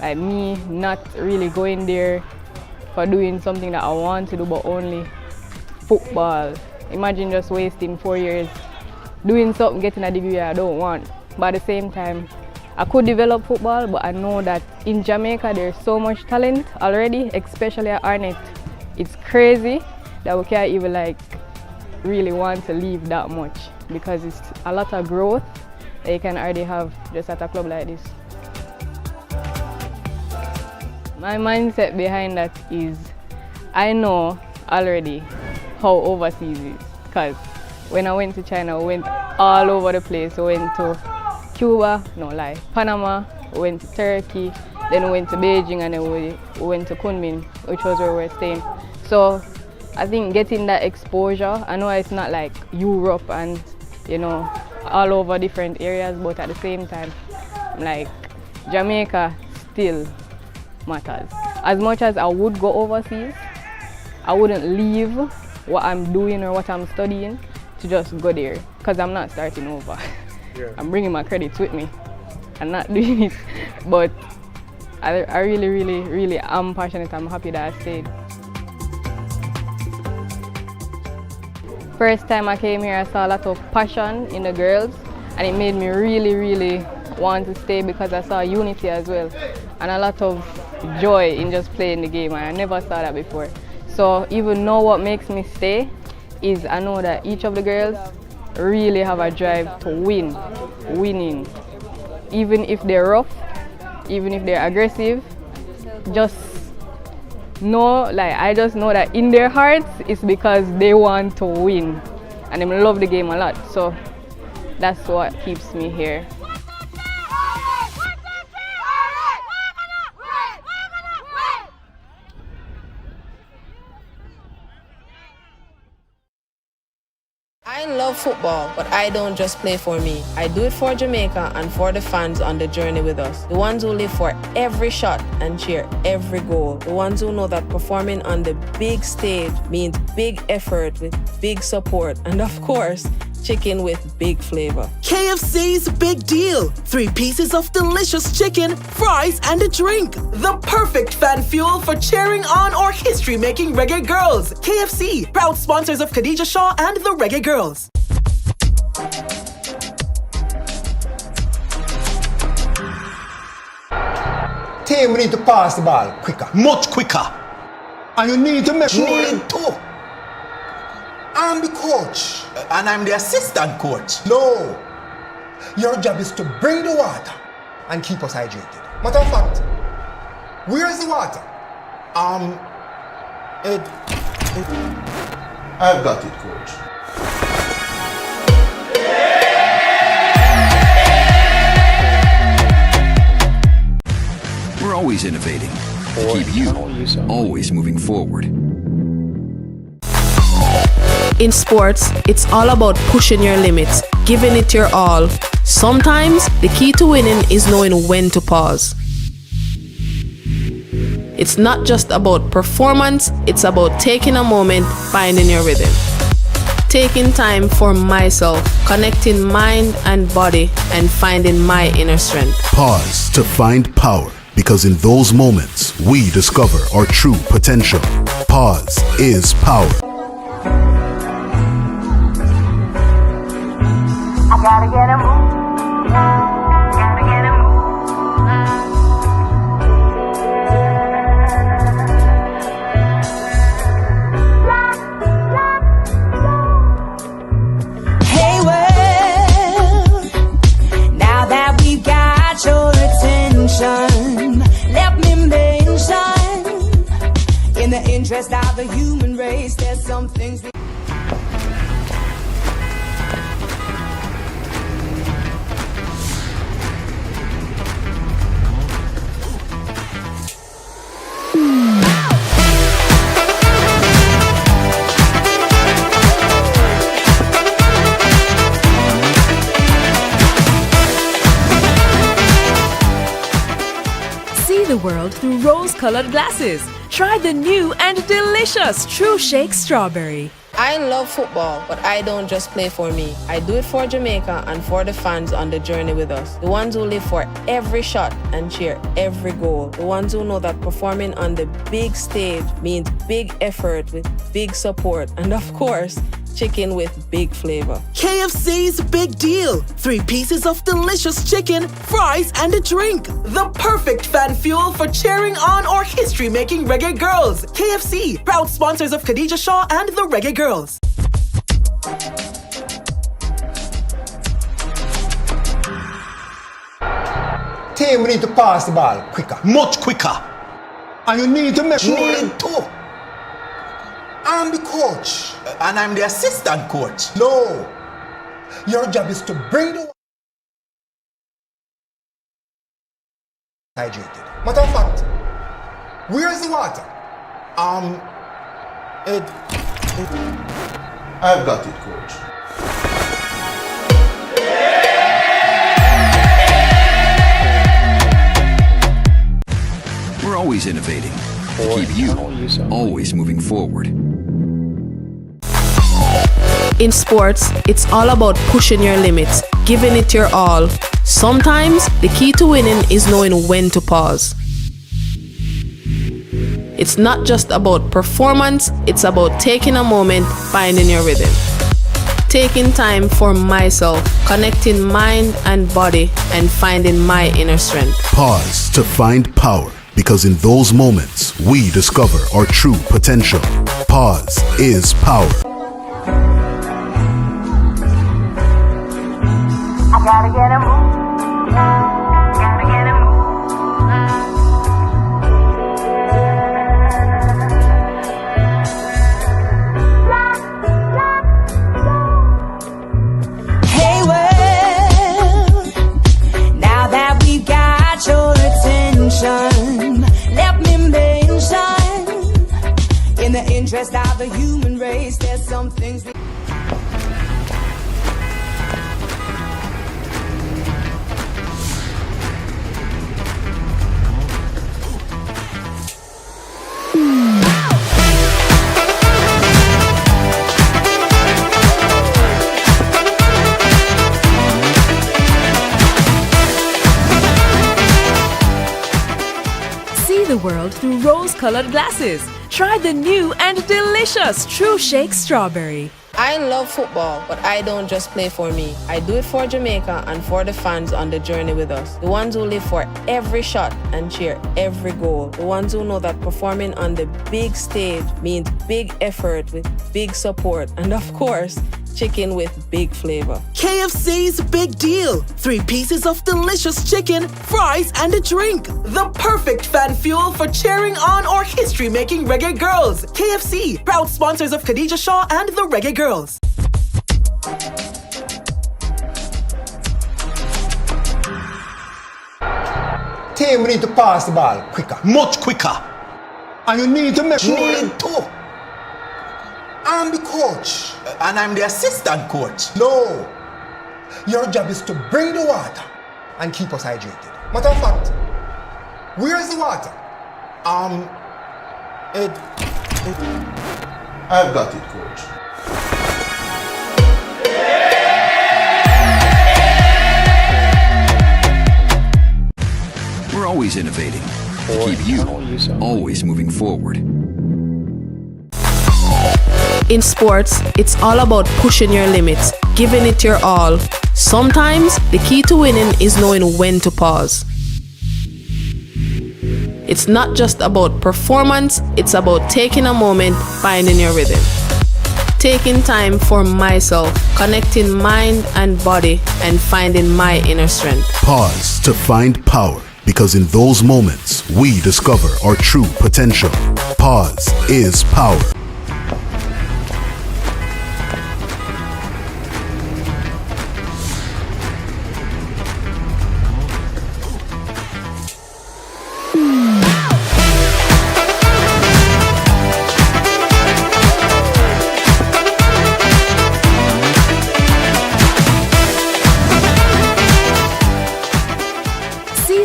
like me not really going there for doing something that I want to do, but only football. Imagine just wasting 4 years doing something, getting a degree I don't want. but at the same time, I could develop football, but I know that in Jamaica there's so much talent already, especially at Arnett. It's crazy that we can't even really want to leave that much because it's a lot of growth that you can already have just at a club like this. My mindset behind that is I know already how overseas is, because when I went to China, we went all over the place. We went to Cuba, Panama, we went to Turkey, then we went to Beijing, and then we went to Kunming, which was where we were staying. So I think getting that exposure, I know it's not like Europe and all over different areas, but at the same time, Jamaica still matters. As much as I would go overseas, I wouldn't leave what I'm doing or what I'm studying to just go there, because I'm not starting over. Yeah. I'm bringing my credits with me. I'm not doing it, but I really, really, really am passionate. I'm happy that I stayed. First time I came here, I saw a lot of passion in the girls, and it made me really, really want to stay because I saw unity as well, and a lot of joy in just playing the game, and I never saw that before. So even now what makes me stay is I know that each of the girls really have a drive to winning. Even if they're rough, even if they're aggressive, just know, I just know that in their hearts it's because they want to win and they love the game a lot. So that's what keeps me here. I love football, but I don't just play for me. I do it for Jamaica and for the fans on the journey with us. The ones who live for every shot and cheer every goal. The ones who know that performing on the big stage means big effort with big support. And of course, chicken with big flavor. KFC's Big Deal. 3 pieces of delicious chicken, fries, and a drink. The perfect fan fuel for cheering on or history-making reggae girls. KFC, proud sponsors of Khadija Shaw and the Reggae Girls. Team, we need to pass the ball quicker. Much quicker. And you need to make sure. Need to. I'm the coach. And I'm the assistant coach. No. Your job is to bring the water and keep us hydrated. Matter of fact, where's the water? I've got it, coach. We're always innovating to keep you always moving forward. In sports, it's all about pushing your limits, giving it your all. Sometimes, the key to winning is knowing when to pause. It's not just about performance, it's about taking a moment, finding your rhythm. Taking time for myself, connecting mind and body, and finding my inner strength. Pause to find power, because in those moments, we discover our true potential. Pause is power. I gotta get a move, gotta get a move. Hey, well, now that we've got your attention, let me mention, in the interest of the human race, there's some things we the world through rose-colored glasses. Try the new and delicious True Shake Strawberry. I love football, but I don't just play for me. I do it for Jamaica and for the fans on the journey with us. The ones who live for every shot and cheer every goal. The ones who know that performing on the big stage means big effort with big support. And of course, chicken with big flavor. KFC's Big Deal. 3 pieces of delicious chicken, fries, and a drink. The perfect fan fuel for cheering on or history-making reggae girls. KFC, proud sponsors of Khadija Shaw and the Reggae Girls. Team, we need to pass the ball quicker. Much quicker. And you need to make sure. Need to. I'm the coach. And I'm the assistant coach. No. Your job is to bring the hydrated. Matter of fact, where's the water? I've got it, coach. We're always innovating to keep you always moving forward. In sports, it's all about pushing your limits, giving it your all. Sometimes, the key to winning is knowing when to pause. It's not just about performance, it's about taking a moment, finding your rhythm. Taking time for myself, connecting mind and body, and finding my inner strength. Pause to find power, because in those moments, we discover our true potential. Pause is power. I gotta get a move. Gotta get a move. Hey, well, now that we've got your attention, let me mention, in the interest of the human race, there's some things we See the world through rose-colored glasses. Try the new and delicious True Shake Strawberry. I love football, but I don't just play for me. I do it for Jamaica and for the fans on the journey with us. The ones who live for every shot and cheer every goal. The ones who know that performing on the big stage means big effort with big support. And of course, chicken with big flavor. KFC's Big Deal. 3 pieces of delicious chicken, fries, and a drink. The perfect fan fuel for cheering on or history-making reggae girls. KFC, proud sponsors of Khadija Shaw and the Reggae Girls. Team, we need to pass the ball quicker. Much quicker. And you need to make sure. Need to. I'm the coach. And I'm the assistant coach. No. Your job is to bring the water and keep us hydrated. Matter of fact, where's the water? I've got it, coach. We're always innovating to keep you always moving forward. In sports, it's all about pushing your limits, giving it your all. Sometimes, the key to winning is knowing when to pause. It's not just about performance, it's about taking a moment, finding your rhythm. Taking time for myself, connecting mind and body, and finding my inner strength. Pause to find power, because in those moments, we discover our true potential. Pause is power.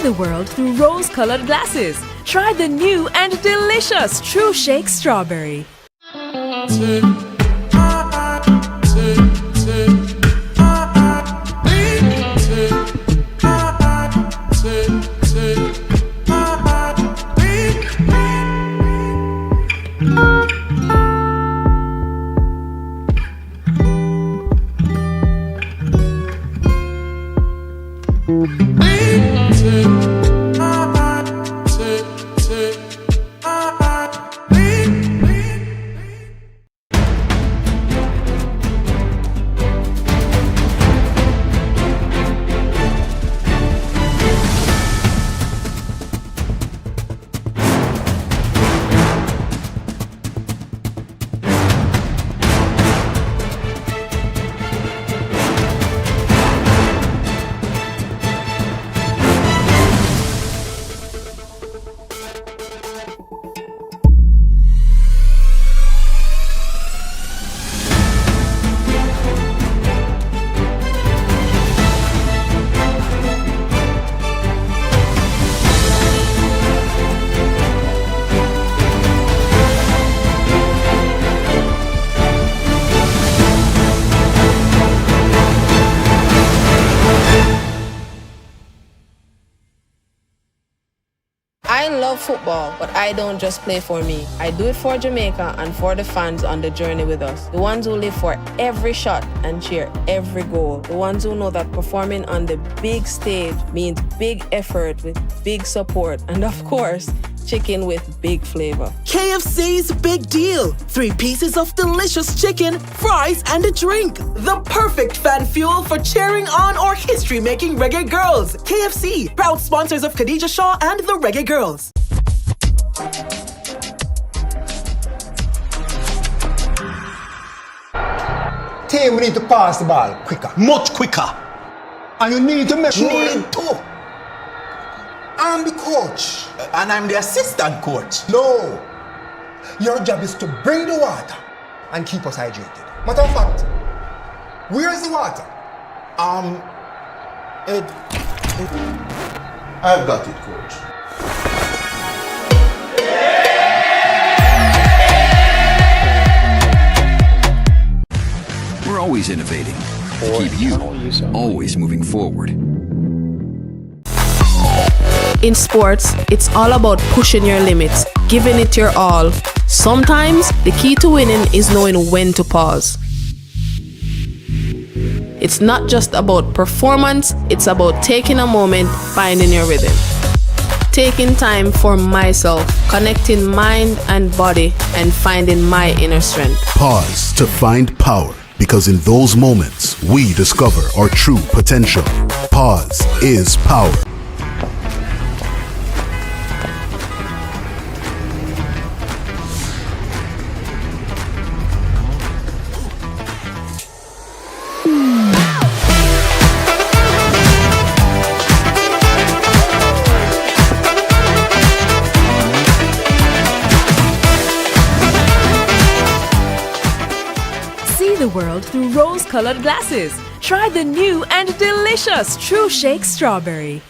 The world through rose-colored glasses. Try the new and delicious True Shake Strawberry. love football, but I don't just play for me. I do it for Jamaica and for the fans on the journey with us. The ones who live for every shot and cheer every goal. The ones who know that performing on the big stage means big effort with big support. And of course, chicken with big flavor. KFC's Big Deal. 3 pieces of delicious chicken, fries, and a drink. The perfect fan fuel for cheering on or history-making reggae girls. KFC, proud sponsors of Khadija Shaw and the Reggae Girls. Team, we need to pass the ball quicker. Much quicker. And you need to make sure. Need to. I'm the coach. And I'm the assistant coach. No. Your job is to bring the water and keep us hydrated. Matter of fact, where's the water? I've got it, coach. We're always innovating to keep you always moving forward. In sports, it's all about pushing your limits, giving it your all. Sometimes, the key to winning is knowing when to pause. It's not just about performance, it's about taking a moment, finding your rhythm. Taking time for myself, connecting mind and body, and finding my inner strength. Pause to find power, because in those moments, we discover our true potential. Pause is power. The world through rose-colored glasses. Try the new and delicious True Shake Strawberry.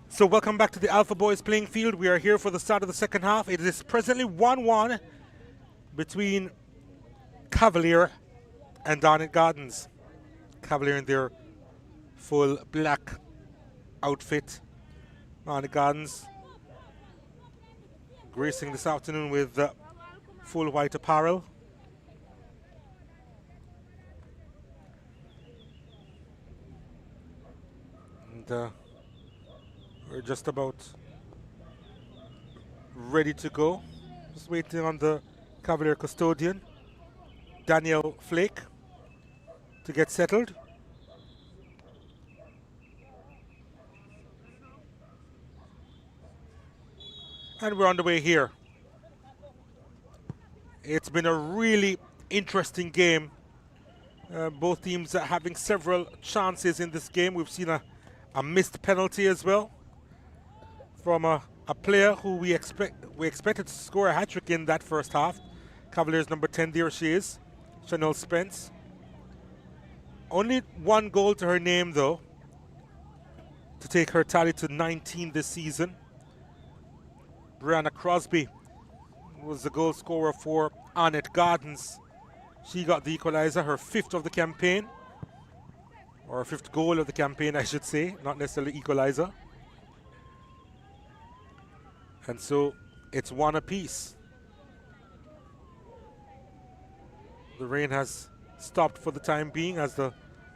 So welcome back to the Alpha Boys playing field. We are here for the start of the second half. It is presently 1-1 between Cavalier and Arnett Gardens. Cavalier in their full black outfit. Arnett Gardens gracing this afternoon with full white apparel. And we're just about ready to go. Just waiting on the Cavalier custodian, Daniel Flake, to get settled. And we're on the way here. It's been a really interesting game. Both teams are having several chances in this game. We've seen a missed penalty as well from a player who we expected to score a hat-trick in that first half. Cavaliers number 10, there she is, Chanel Spence. Only one goal to her name though, to take her tally to 19 this season. Brianna Crosby was the goal scorer for Arnett Gardens. She got the equalizer, her 5th of the campaign. Or 5th goal of the campaign, I should say, not necessarily equalizer. And so it's 1 apiece. The rain has stopped for the time being as the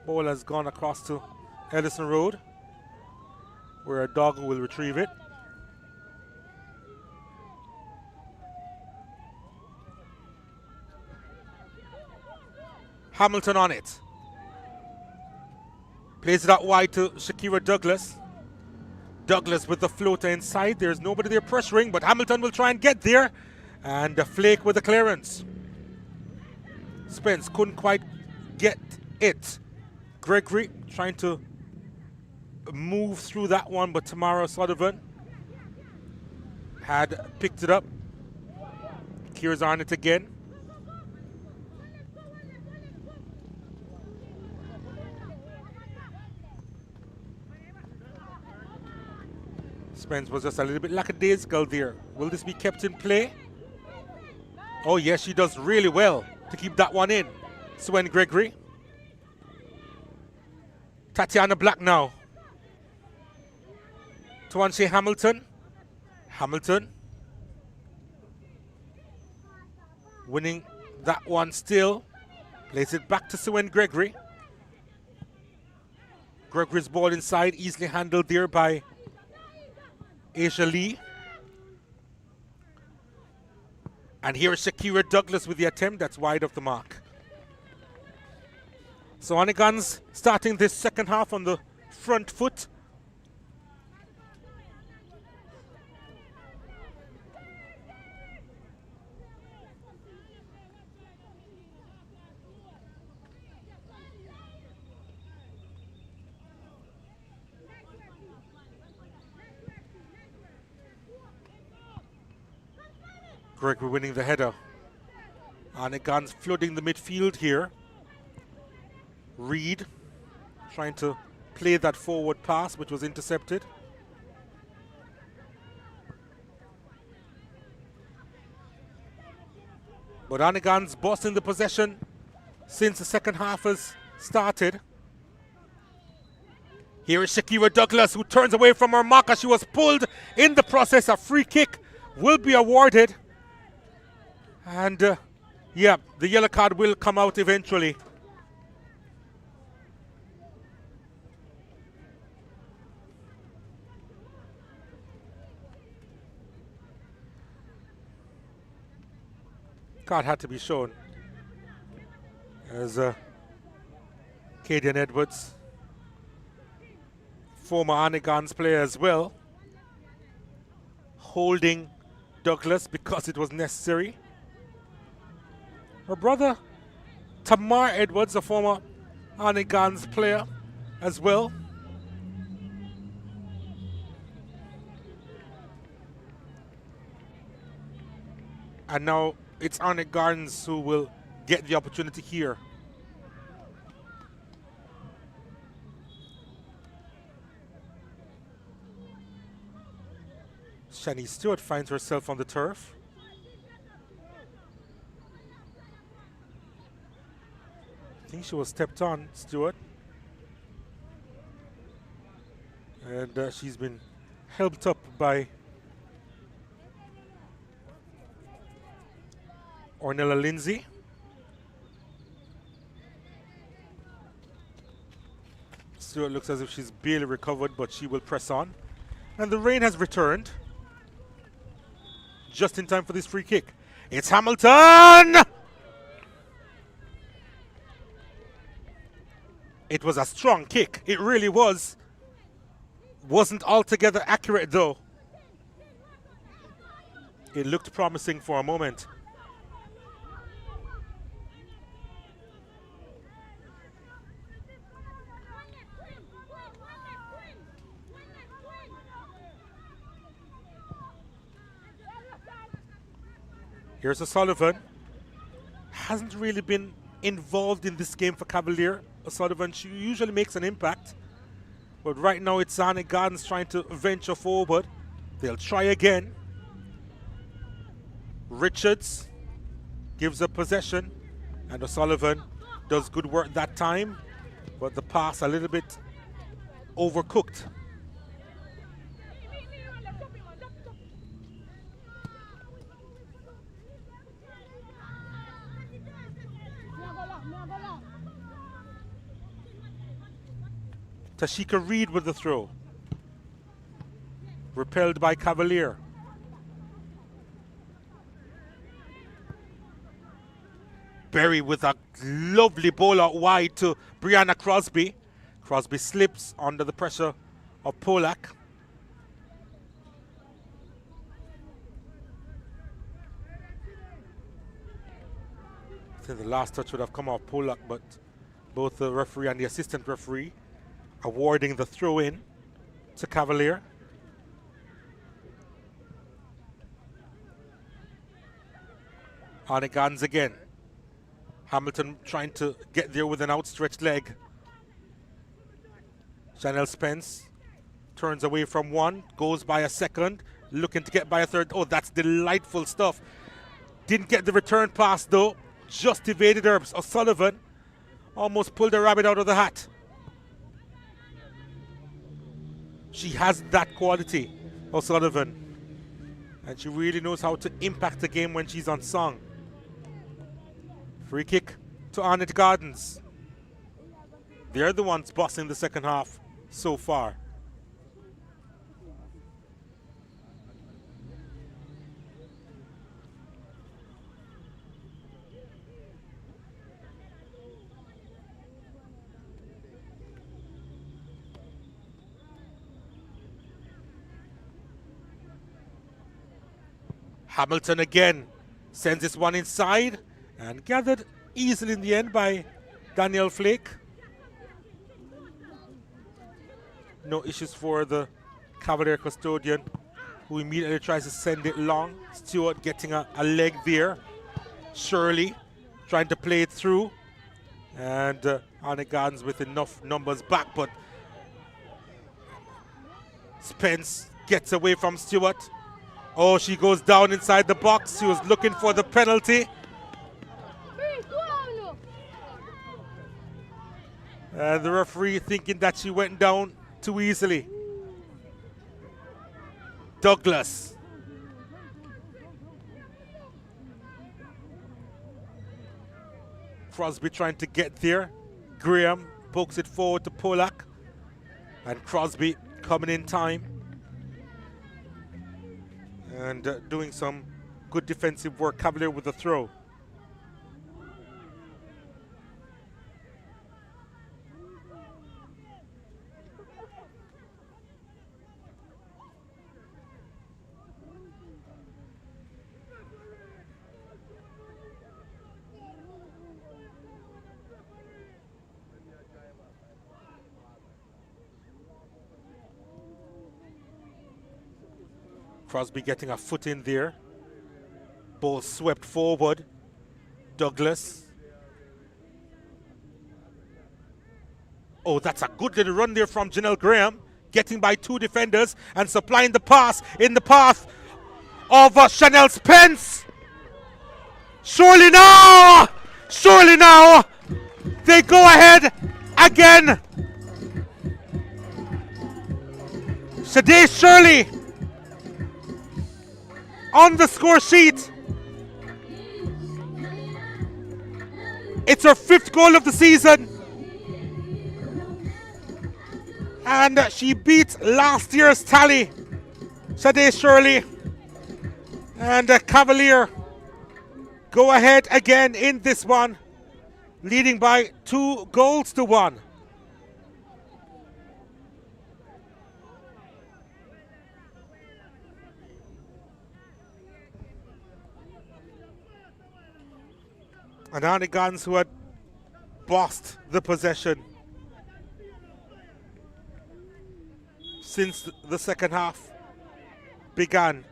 ball has gone across to Ellison Road, where a dog will retrieve it. Hamilton on it. Plays it out wide to Shakira Douglas. Douglas with the floater inside. There's nobody there pressuring, but Hamilton will try and get there. And a flake with the clearance. Spence couldn't quite get it. Gregory trying to move through that one, but Tamara Sullivan had picked it up. Here's Arnett again. Spence was just a little bit lackadaisical there. Will this be kept in play? Oh yes, she does really well to keep that one in. Swen Gregory. Tatiana Black now. Tuanche Hamilton. Hamilton. Winning that one still. Plays it back to Swen Gregory. Gregory's ball inside, easily handled there by Asia Lee. And here is Shakira Douglas with the attempt that's wide of the mark. So Onegans starting this second half on the front foot. Gregory winning the header. Onegans flooding the midfield here. Reed trying to play that forward pass, which was intercepted. But Onegans bossing the possession since the second half has started. Here is Shakira Douglas, who turns away from her marker. She was pulled in the process. A free kick will be awarded. And yeah, the yellow card will come out eventually. Card had to be shown as Cadian Edwards, former Onegans player as well, holding Douglas because it was necessary. Her brother, Tamar Edwards, a former Onegans player as well. And now it's Onegans who will get the opportunity here. Shani Stewart finds herself on the turf. I think she was stepped on, Stewart. And she's been helped up by Ornella Lindsay. Stewart looks as if she's barely recovered, but she will press on. And the rain has returned just in time for this free kick. It's Hamilton! It was a strong kick. It really was. Wasn't altogether accurate though. It looked promising for a moment. Here's O'Sullivan. Hasn't really been involved in this game for Cavalier. O'Sullivan, she usually makes an impact. But right now it's Onegans trying to venture forward. They'll try again. Richards gives up possession. And O'Sullivan does good work that time. but the pass a little bit overcooked. Tashika Reed with the throw. Repelled by Cavalier. Berry with a lovely ball out wide to Brianna Crosby. Crosby slips under the pressure of Polak. I think the last touch would have come off Polak, but both the referee and the assistant referee awarding the throw-in to Cavalier. Arnett guns again. Hamilton trying to get there with an outstretched leg. Chanel Spence turns away from one, goes by a second, looking to get by a third. Oh, that's delightful stuff. Didn't get the return pass though. Just evaded Herbs. O'Sullivan almost pulled a rabbit out of the hat. She has that quality, O'Sullivan. And she really knows how to impact the game when she's on song. Free kick to Arnett Gardens. They're the ones bossing the second half so far. Hamilton again sends this one inside and gathered easily in the end by Danielle Flake. No issues for the Cavalier custodian, who immediately tries to send it long. Stewart getting a leg there. Shirley trying to play it through. And Arnett Gardens with enough numbers back, but Spence gets away from Stewart. Oh, she goes down inside the box. She was looking for the penalty. The referee thinking that she went down too easily. Douglas. Crosby trying to get there. Graham pokes it forward to Polak. And Crosby coming in time. And doing some good defensive work. Cavalier with the throw. Crosby getting a foot in there. Ball swept forward. Douglas. Oh, that's a good little run there from Janelle Graham. Getting by two defenders and supplying the pass in the path of Chanel Spence. Surely now! Surely now! They go ahead again. Sade Shirley on the score sheet. It's her 5th goal of the season. And she beat last year's tally, Sade Shirley. And Cavalier go ahead again in this one, leading by 2-1. And Arnett Gardens, who had bossed the possession since the second half began,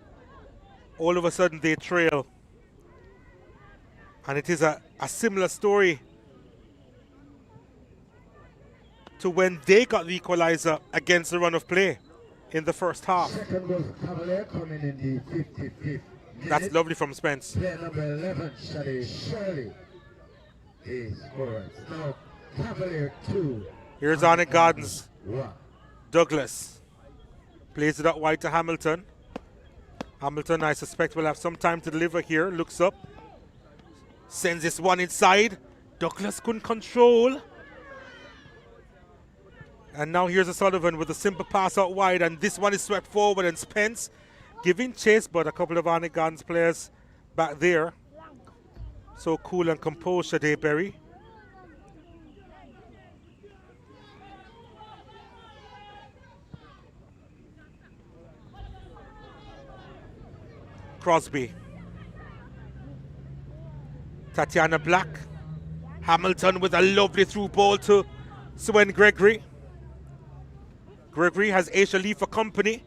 all of a sudden they trail. And it is a similar story to when they got the equalizer against the run of play in the first half. Second was Cavalier coming in the 55th. That's lovely from Spence. Player number 11, Shade Shirley, is scores. Now Cavalier 2, Here's Arnett Gardens. Douglas plays it out wide to Hamilton. Hamilton, I suspect, will have some time to deliver here. Looks up. Sends this one inside. Douglas couldn't control. And now here's O'Sullivan with a simple pass out wide. And this one is swept forward. And Spence giving chase, but a couple of Arnett Gardens players back there. So cool and composed, Shade Berry. Crosby. Tatiana Black. Hamilton with a lovely through ball to Swen Gregory. Gregory has Aisha Lee for company.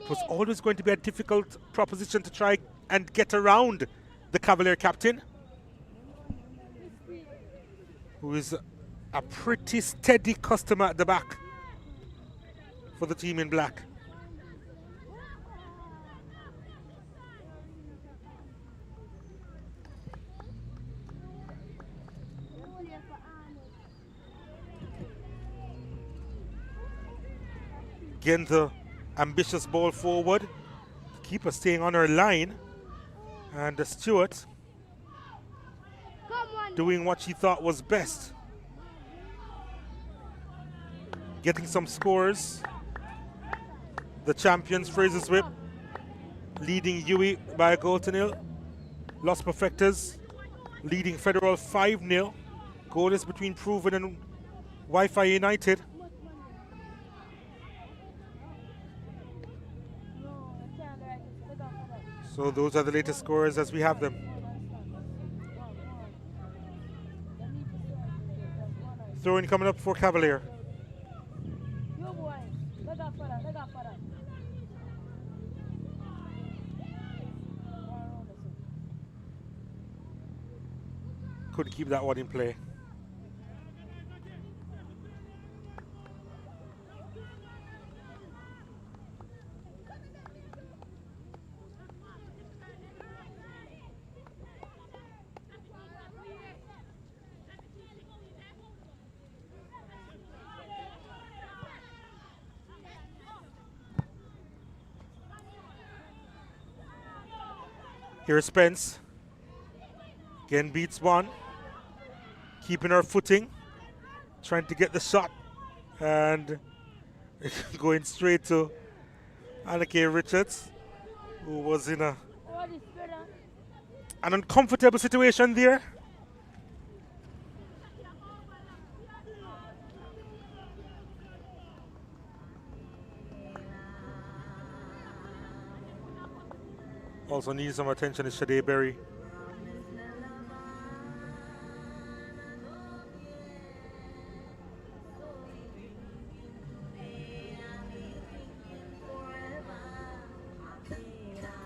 It was always going to be a difficult proposition to try and get around the Cavalier captain, who is a pretty steady customer at the back for the team in black. Again, the ambitious ball forward. Keeper staying on her line. And Stewart doing what she thought was best. Getting some scores. The champions, Fraser's Whip, leading Huey by a goal to nil. Los Perfectas leading Federal 5-0. Goal is between Proven and Wi-Fi United. So those are the latest scores as we have them. Throw-in coming up for Cavalier. Couldn't keep that one in play. Here's Spence. Again beats one. Keeping her footing. Trying to get the shot. And going straight to Anneke Richards, who was in an uncomfortable situation there. Also needs some attention is Shade Berry.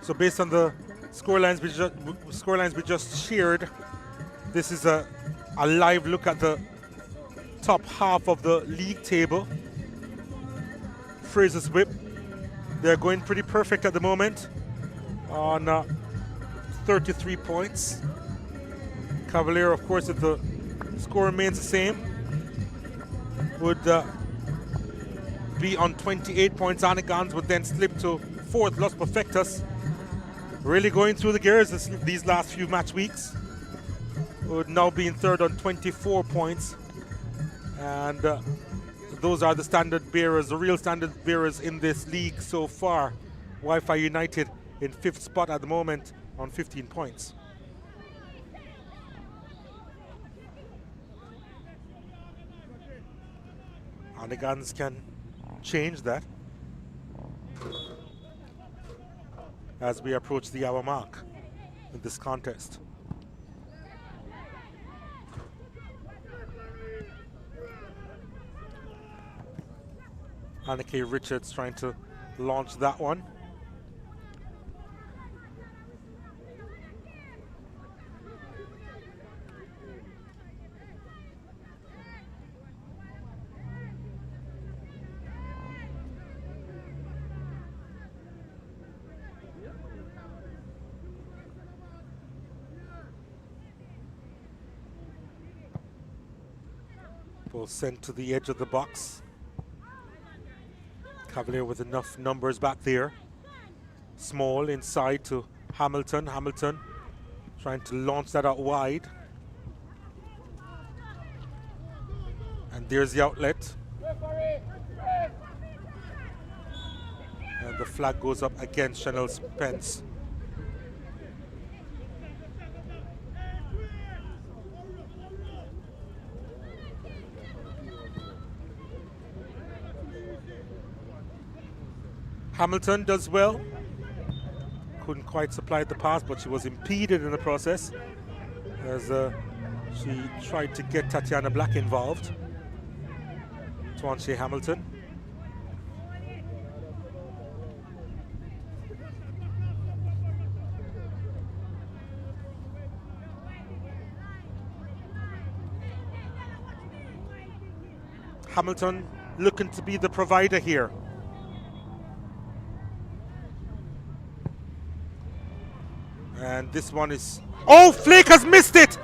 So based on the scorelines we just shared, this is a live look at the top half of the league table. Fraser's Whip, they're going pretty perfect at the moment on 33 points. Cavalier, of course, if the score remains the same, would be on 28 points. Anagans would then slip to fourth, Los Perfectas. Really going through the gears these last few match weeks. Would now be in third on 24 points. And those are the standard bearers, the real standard bearers in this league so far. Wi-Fi United in fifth spot at the moment on 15 points. Anagans can change that as we approach the hour mark in this contest. Anneke Richards trying to launch that one. Ball sent to the edge of the box. Cavalier with enough numbers back there. Small inside to Hamilton. Hamilton trying to launch that out wide. And there's the outlet. And the flag goes up against Chanel Spence. Hamilton does well. Couldn't quite supply the pass, but she was impeded in the process as she tried to get Tatiana Black involved. Swansea Hamilton. Hamilton looking to be the provider here. And this one is... Oh, Flake has missed it!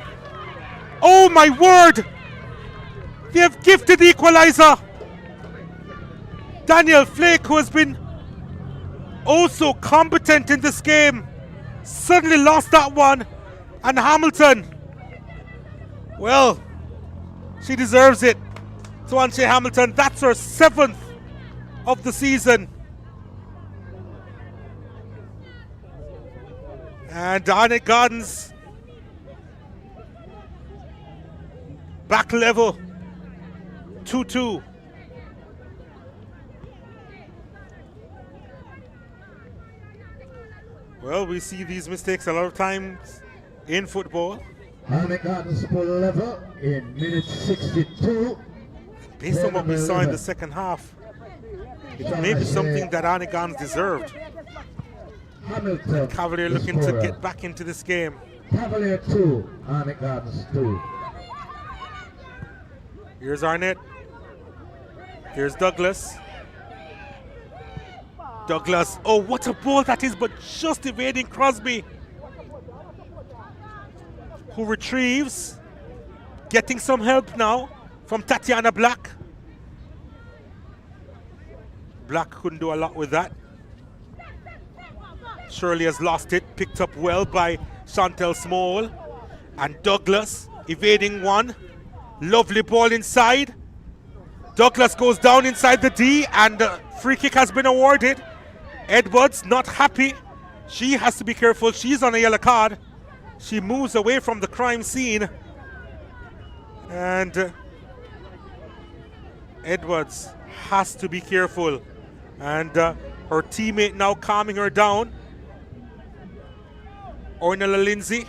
Oh my word! They have gifted the equalizer! Daniel Flake, who has been also competent in this game, suddenly lost that one. And Hamilton, well, she deserves it. Swansea Hamilton, that's her 7th of the season. And Arnett Gardens back level 2-2. Well, we see these mistakes a lot of times in football. Arnett Gardens full level in minute 62. Based on what we saw in the second half, it may be something that Arnett Gardens deserved. Hamilton, Cavalier looking to get back into this game. Cavalier 2, Arnett Gardens 2. Here's Arnett. Here's Douglas. Douglas, oh, what a ball that is, but just evading Crosby, who retrieves, getting some help now from Tatiana Black. Black couldn't do a lot with that. Shirley has lost it, picked up well by Chantel Small. And Douglas evading one. Lovely ball inside. Douglas goes down inside the D, and the free kick has been awarded. Edwards not happy. She has to be careful. She's on a yellow card. She moves away from the crime scene. And Edwards has to be careful. And her teammate now calming her down. Ornella Lindsay.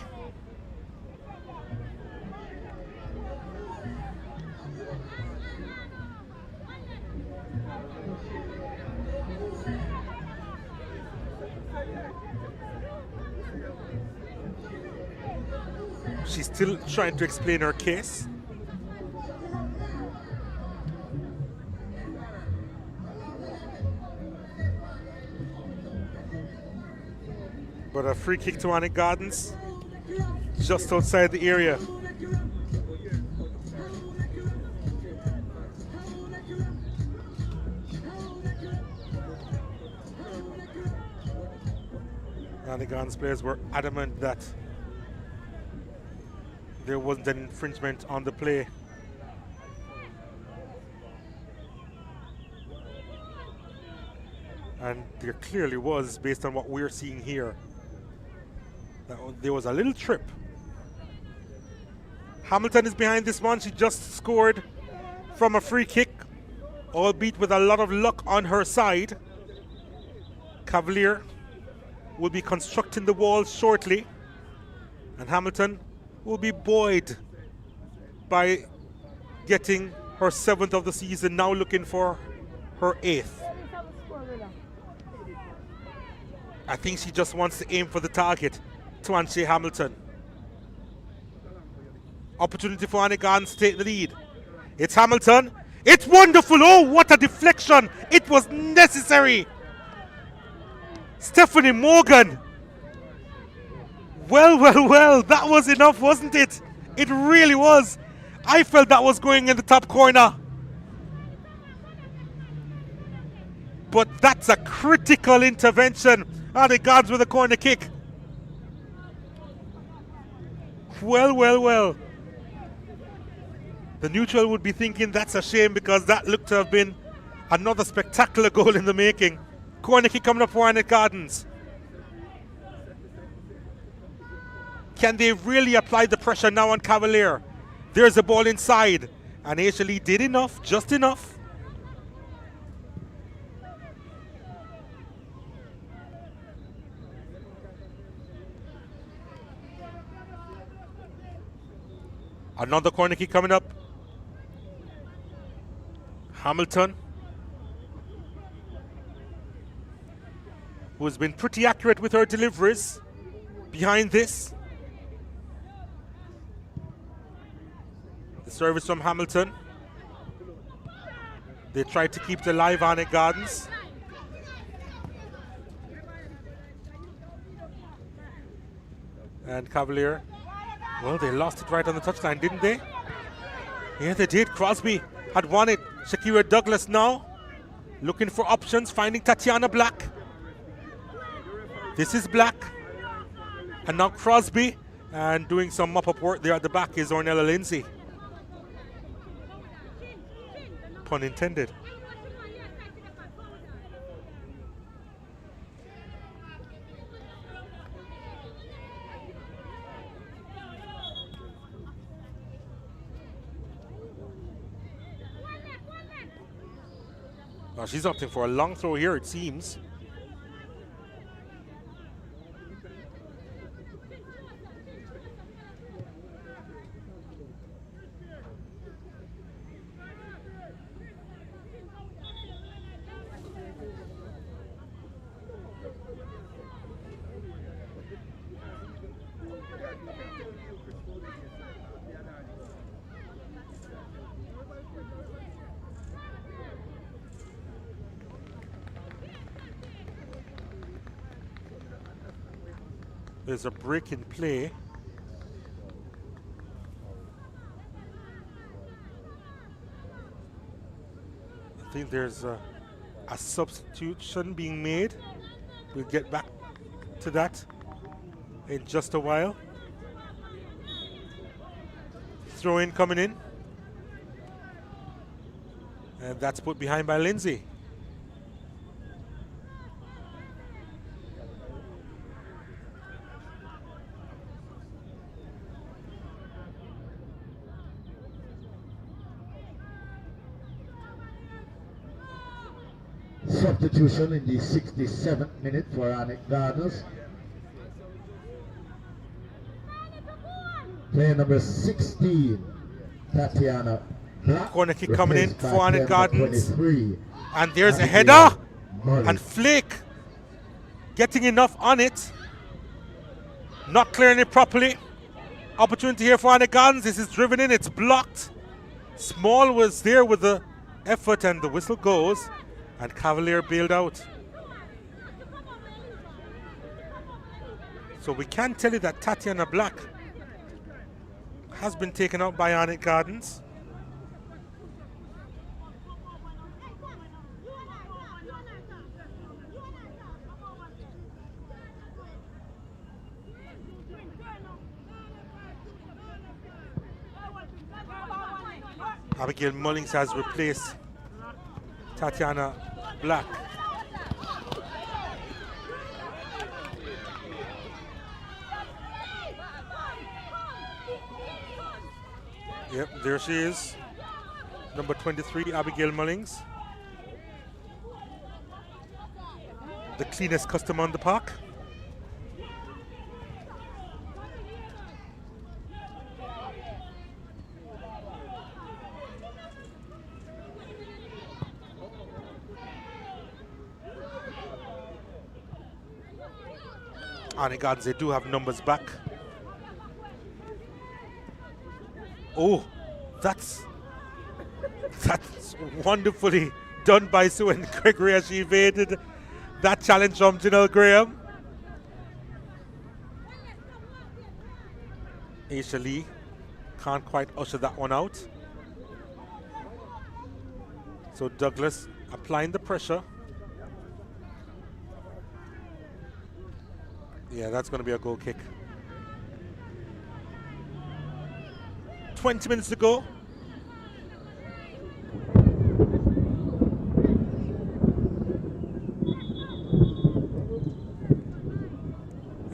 She's still trying to explain her case. But a free kick to Arnett Gardens, just outside the area. Arnett Gardens players were adamant that there wasn't an infringement on the play. And there clearly was, based on what we're seeing here. There was a little trip. Hamilton is behind this one. She just scored from a free kick, albeit with a lot of luck on her side. Cavalier will be constructing the wall shortly, and Hamilton will be buoyed by getting her 7th of the season, now looking for her 8th. I think she just wants to aim for the target. Swansea Hamilton. Opportunity for Arnett Gardens to take the lead. It's Hamilton. It's wonderful. Oh, what a deflection. It was necessary. Stephanie Morgan. Well, that was enough, wasn't it? It really was. I felt that was going in the top corner. But that's a critical intervention. The guards with a corner kick. Well, well, well. The neutral would be thinking that's a shame because that looked to have been another spectacular goal in the making. Corner kick coming up for Arnett Gardens. Can they really apply the pressure now on Cavalier? There's the ball inside. And Ashley did enough, just enough. Another corner kick coming up. Hamilton, who has been pretty accurate with her deliveries behind this. The service from Hamilton. They tried to keep it alive on it, Gardens. And Cavalier, well, they lost it right on the touchline, didn't they? Yeah, they did. Crosby had won it. Shakira Douglas now looking for options, finding Tatiana Black. This is Black. And now Crosby, and doing some mop-up work there at the back is Ornella Lindsay. Pun intended. Well, she's opting for a long throw here, it seems. There's a break in play. I think there's a substitution being made. We'll get back to that in just a while. Throw in coming in. And that's put behind by Lindsay. Substitution in the 67th minute for Arnett Gardens. Player number 16, Tatiana Black. Corner kick coming in for Arnett Gardens. 23, and there's a header. And Flake getting enough on it. Not clearing it properly. Opportunity here for Arnett Gardens. This is driven in. It's blocked. Small was there with the effort and the whistle goes. And Cavalier bailed out. So we can tell you that Tatiana Black has been taken out by Arnett Gardens. Abigail Mullings has replaced Tatiana Black. Yep, there she is. Number 23, Abigail Mullings. The cleanest customer on the park. Arnett Gardens, they do have numbers back. Oh, that's wonderfully done by Sue and Gregory as she evaded that challenge from Janelle Graham. Aisha Lee Can't quite usher that one out. So Douglas applying the pressure. Yeah, that's going to be a goal kick. 20 minutes to go.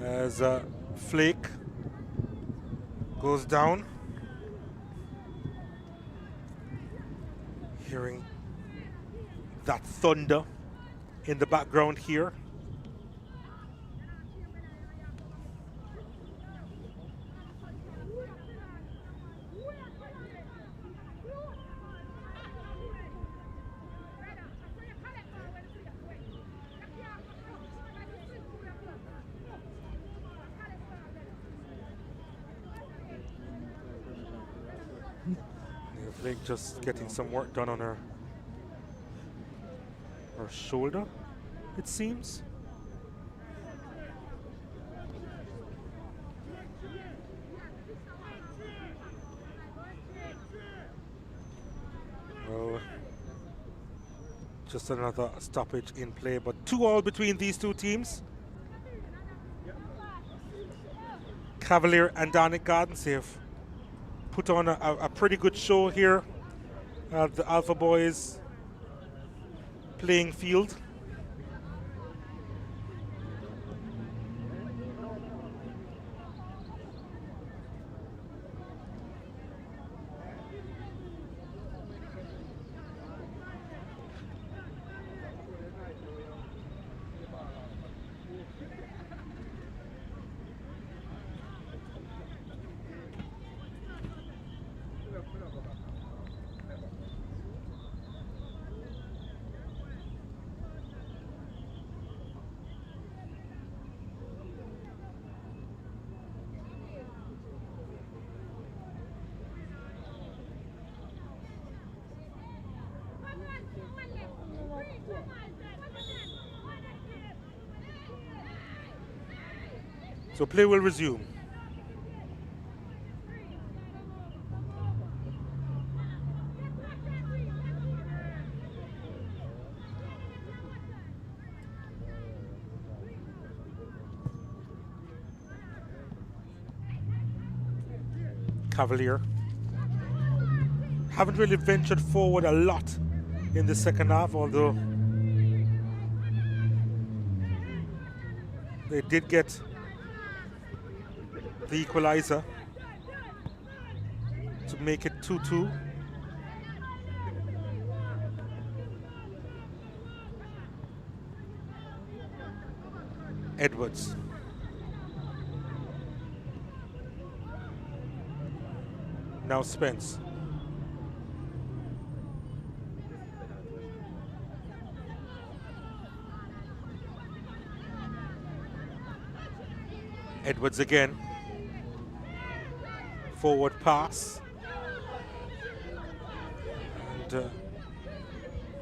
As Flake goes down. Hearing that thunder in the background here. Flake just getting some work done on her shoulder, it seems. Well, just another stoppage in play, but 2-2 between these two teams. Cavalier and Arnett Gardens have put on a pretty good show here at the Alpha Boys playing field. So play will resume. Cavalier haven't really ventured forward a lot in the second half, although they did get the equalizer to make it 2-2. Edwards. Now Spence. Edwards again. Forward pass. And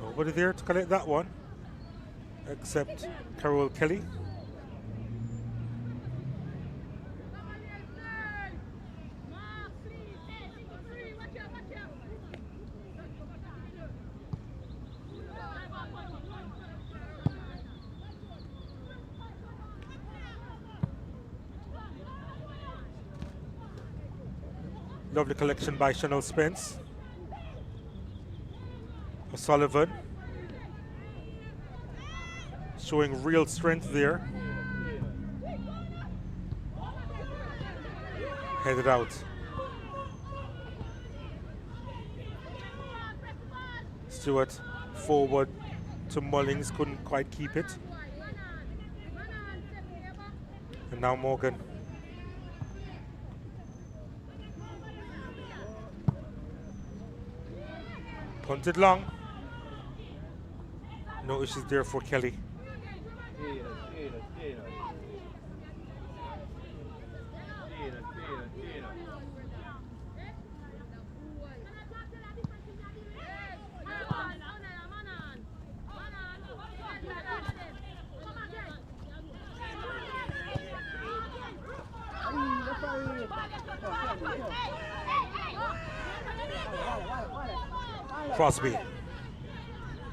nobody there to collect that one except Carol Kelly. Lovely collection by Chanel Spence. O'Sullivan showing real strength there. Headed out. Stewart forward to Mullings, couldn't quite keep it. And now Morgan. Punted long. No issues there for Kelly. Crosby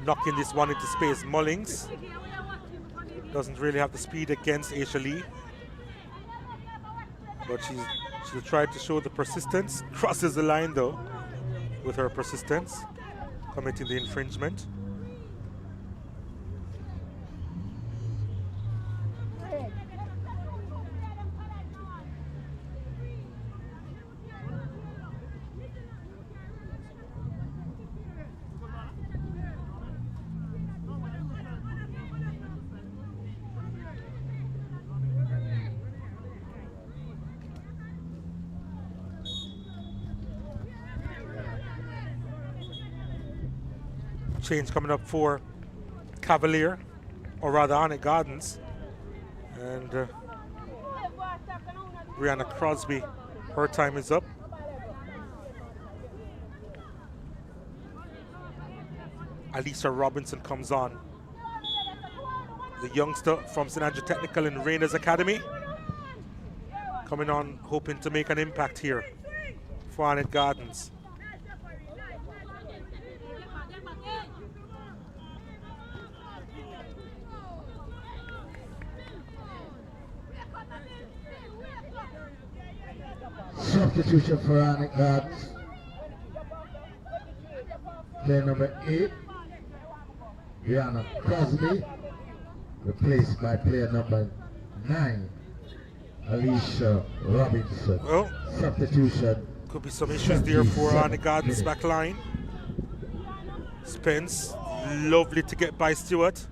knocking this one into space. Mullings doesn't really have the speed against Aisha Lee, but she'll try to show the persistence. Crosses the line though with her persistence, committing the infringement. Change coming up for Cavalier, or rather Arnett Gardens, and Brianna Crosby, her time is up. Alisa Robinson comes on, the youngster from St. Andrew Technical and Rainers Academy, coming on hoping to make an impact here for Arnett Gardens. Substitution for Arnett Gardens. Player number 8, Brianna Crosby, replaced by player number 9, Alicia Robinson. Well, substitution. Could be some issues there for Arnett Gardens back line. Spence, lovely to get by Stewart,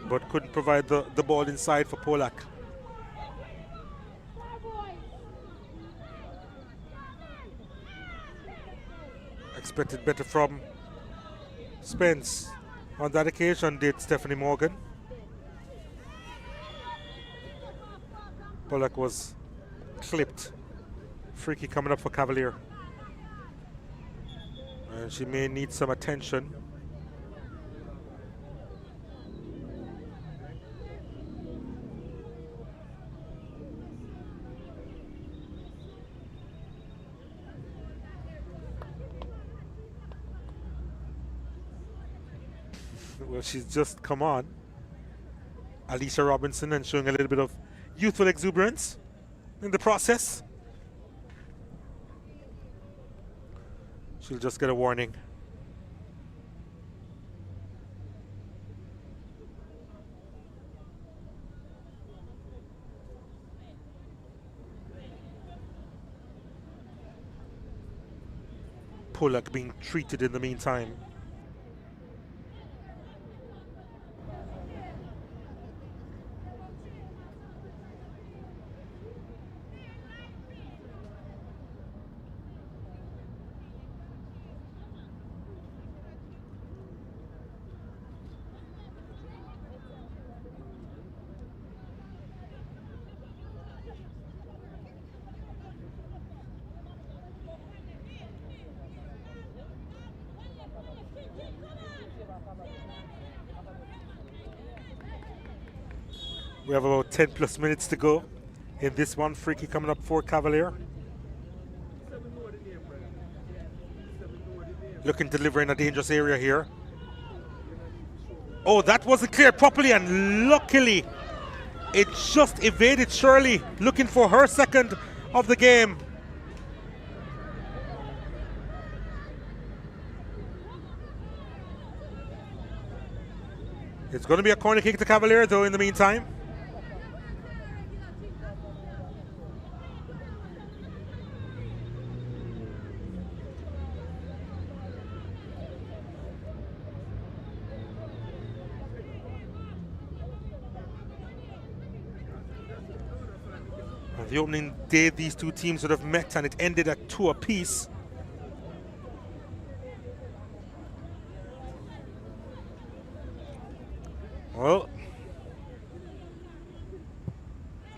but couldn't provide the ball inside for Polak. Expected better from Spence. On that occasion did Stephanie Morgan. Polak was clipped. Free kick coming up for Cavalier. And she may need some attention. Well, she's just come on. Alicia Robinson, and showing a little bit of youthful exuberance in the process. She'll just get a warning. Polak being treated in the meantime. We have about 10 plus minutes to go in this one. Free kick coming up for Cavalier. Looking to deliver in a dangerous area here. Oh, that wasn't cleared properly, and luckily it just evaded Shirley, looking for her second of the game. It's going to be a corner kick to Cavalier though in the meantime. The opening day, these two teams would have met and it ended at 2 apiece. Well,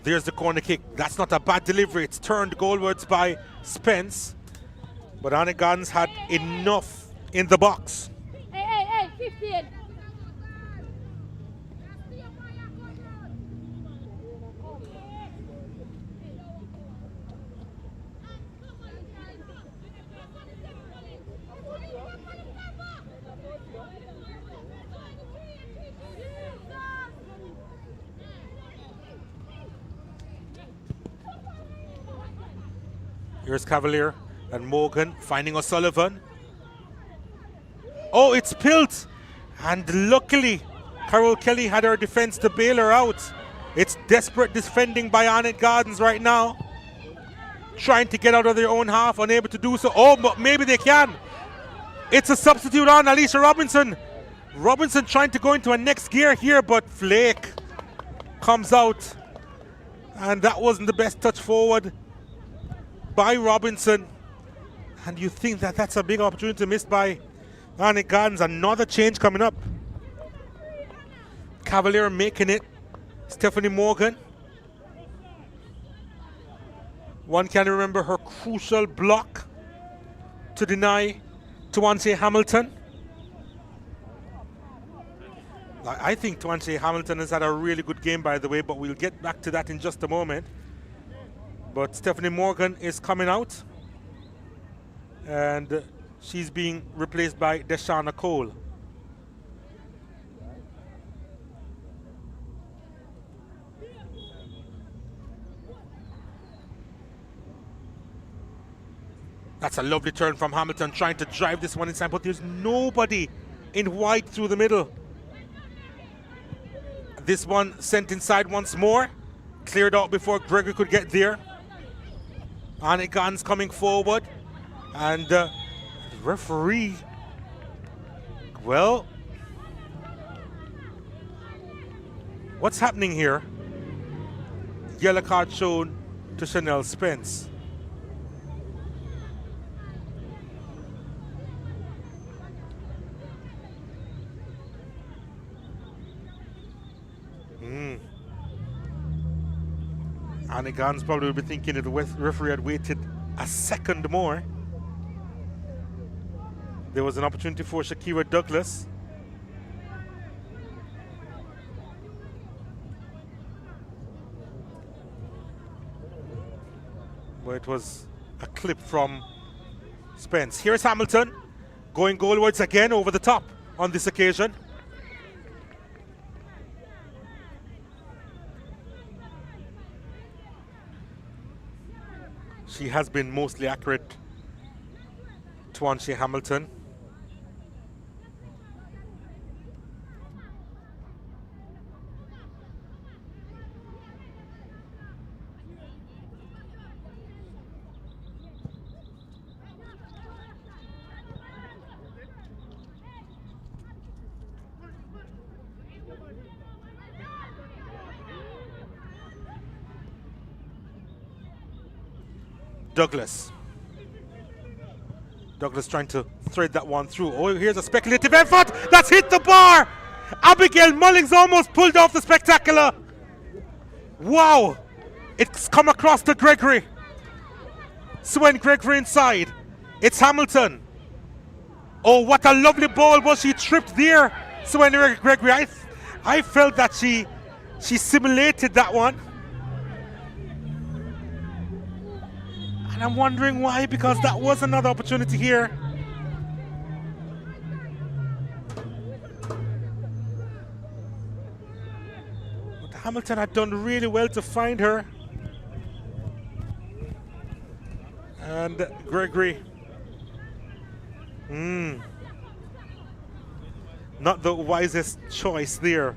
there's the corner kick. That's not a bad delivery. It's turned goalwards by Spence. But Arnett Gardens had enough in the box. Hey, 15. Here's Cavalier and Morgan finding O'Sullivan. Oh, it's Pilt. And luckily, Carol Kelly had her defense to bail her out. It's desperate defending by Arnett Gardens right now. Trying to get out of their own half, unable to do so. Oh, but maybe they can. It's a substitute on Alicia Robinson. Robinson trying to go into a next gear here, but Flake comes out. And that wasn't the best touch forward by Robinson. And you think that that's a big opportunity missed by Arnett Gardens. Another change coming up. Cavalier making it. Stephanie Morgan. One can remember her crucial block to deny Tawanche Hamilton. I think Tawanche Hamilton has had a really good game, by the way, but we'll get back to that in just a moment. But Stephanie Morgan is coming out, and she's being replaced by Deshauna Cole. That's a lovely turn from Hamilton, trying to drive this one inside, but there's nobody in white through the middle. This one sent inside once more. Cleared out before Gregory could get there. Arnett Gardens coming forward. And the referee, well, what's happening here? Yellow card shown to Chanel Spence. Arnett Gardens probably will be thinking if the referee had waited a second more. There was an opportunity for Shakira Douglas. But it was a clip from Spence. Here's Hamilton going goalwards again over the top on this occasion. She has been mostly accurate, Tawanche Hamilton. Douglas trying to thread that one through. Oh, here's a speculative effort. That's hit the bar. Abigail Mullings almost pulled off the spectacular. Wow. It's come across to Gregory. Swen Gregory inside. It's Hamilton. Oh, what a lovely ball. Was she tripped there? Swen Gregory. I felt that she simulated that one. And I'm wondering why, because that was another opportunity here. But Hamilton had done really well to find her. And Gregory. Not the wisest choice there.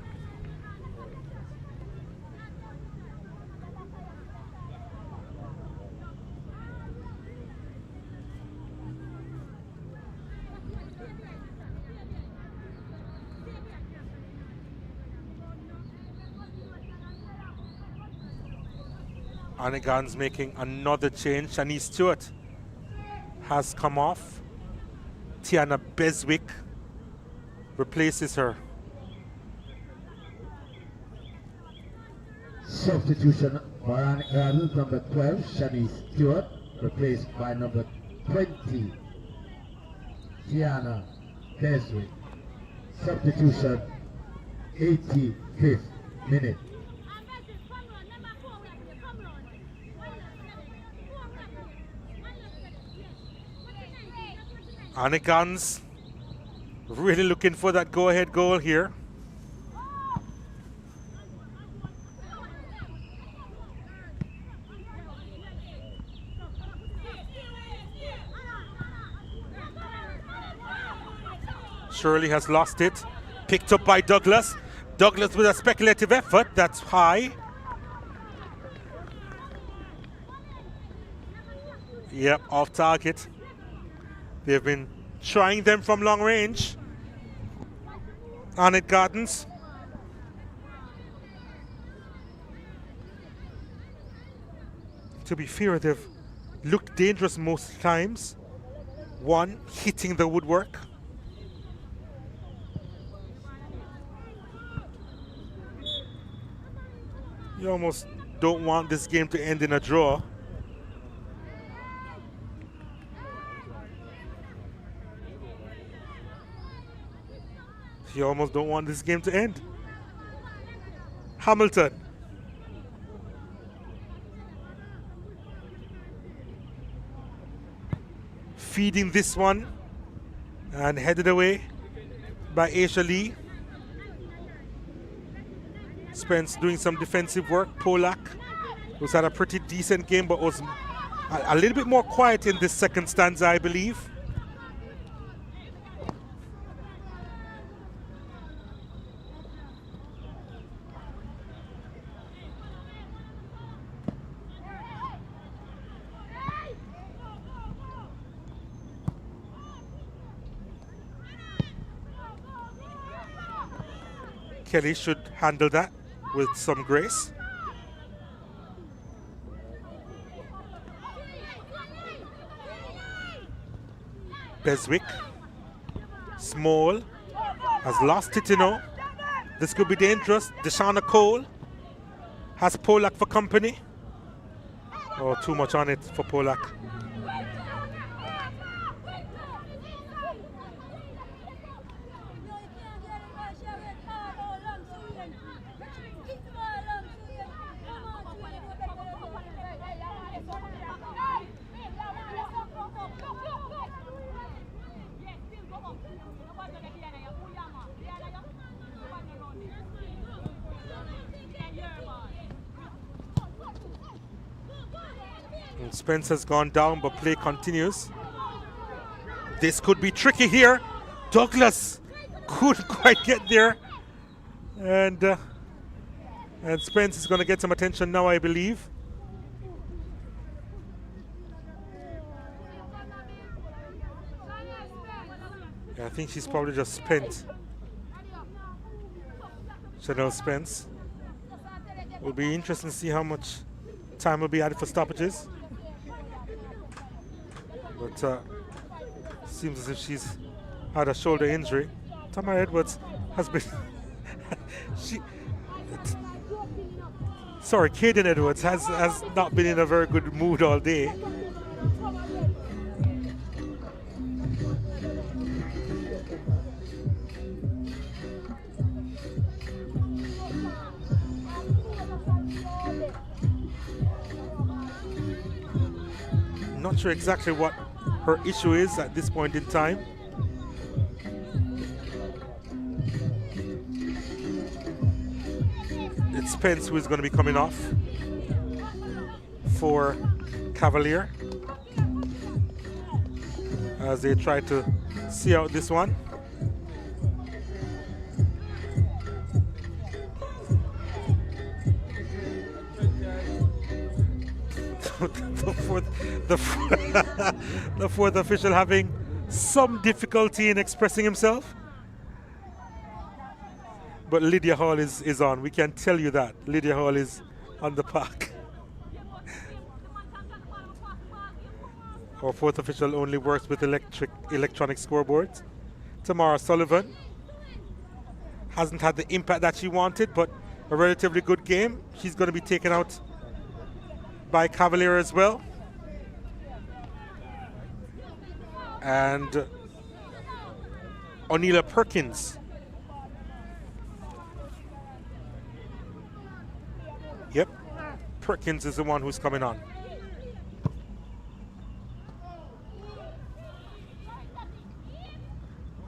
Arnett Gardens making another change. Shanice Stewart has come off. Tiana Beswick replaces her. Substitution for Arnett Gardens, number 12, Shanice Stewart, replaced by number 20, Tiana Beswick. Substitution, 85th minute. Arnett Gardens really looking for that go-ahead goal here. Shirley has lost it. Picked up by Douglas. Douglas with a speculative effort. That's high. Yep, off target. They've been trying them from long range. Arnett Gardens. To be fair, they've looked dangerous most times. One hitting the woodwork. You almost don't want this game to end in a draw. You almost don't want this game to end. Hamilton. Feeding this one and headed away by Aisha Lee. Spence doing some defensive work. Polak, who's had a pretty decent game but was a little bit more quiet in this second stanza, I believe. Kelly should handle that with some grace. Beswick. Small. Has lost it, you know. This could be dangerous. Deshauna Cole has Polak for company. Oh, too much on it for Polak. Spence has gone down, but play continues. This could be tricky here. Douglas couldn't quite get there. And Spence is going to get some attention now, I believe. Yeah, I think she's probably just spent. Chanel Spence. Will be interesting to see how much time will be added for stoppages. But seems as if she's had a shoulder injury. Tamara Edwards has been Caden Edwards has not been in a very good mood all day. Not sure exactly what her issue is at this point in time. It's Spence who is going to be coming off for Cavalier as they try to see out this one. The fourth official having some difficulty in expressing himself. But Lydia Hall is on. We can tell you that. Lydia Hall is on the park. Our fourth official only works with electronic scoreboards. Tamara Sullivan hasn't had the impact that she wanted, but a relatively good game. She's going to be taken out by Cavalier as well. And O'Neilla Perkins. Yep, Perkins is the one who's coming on.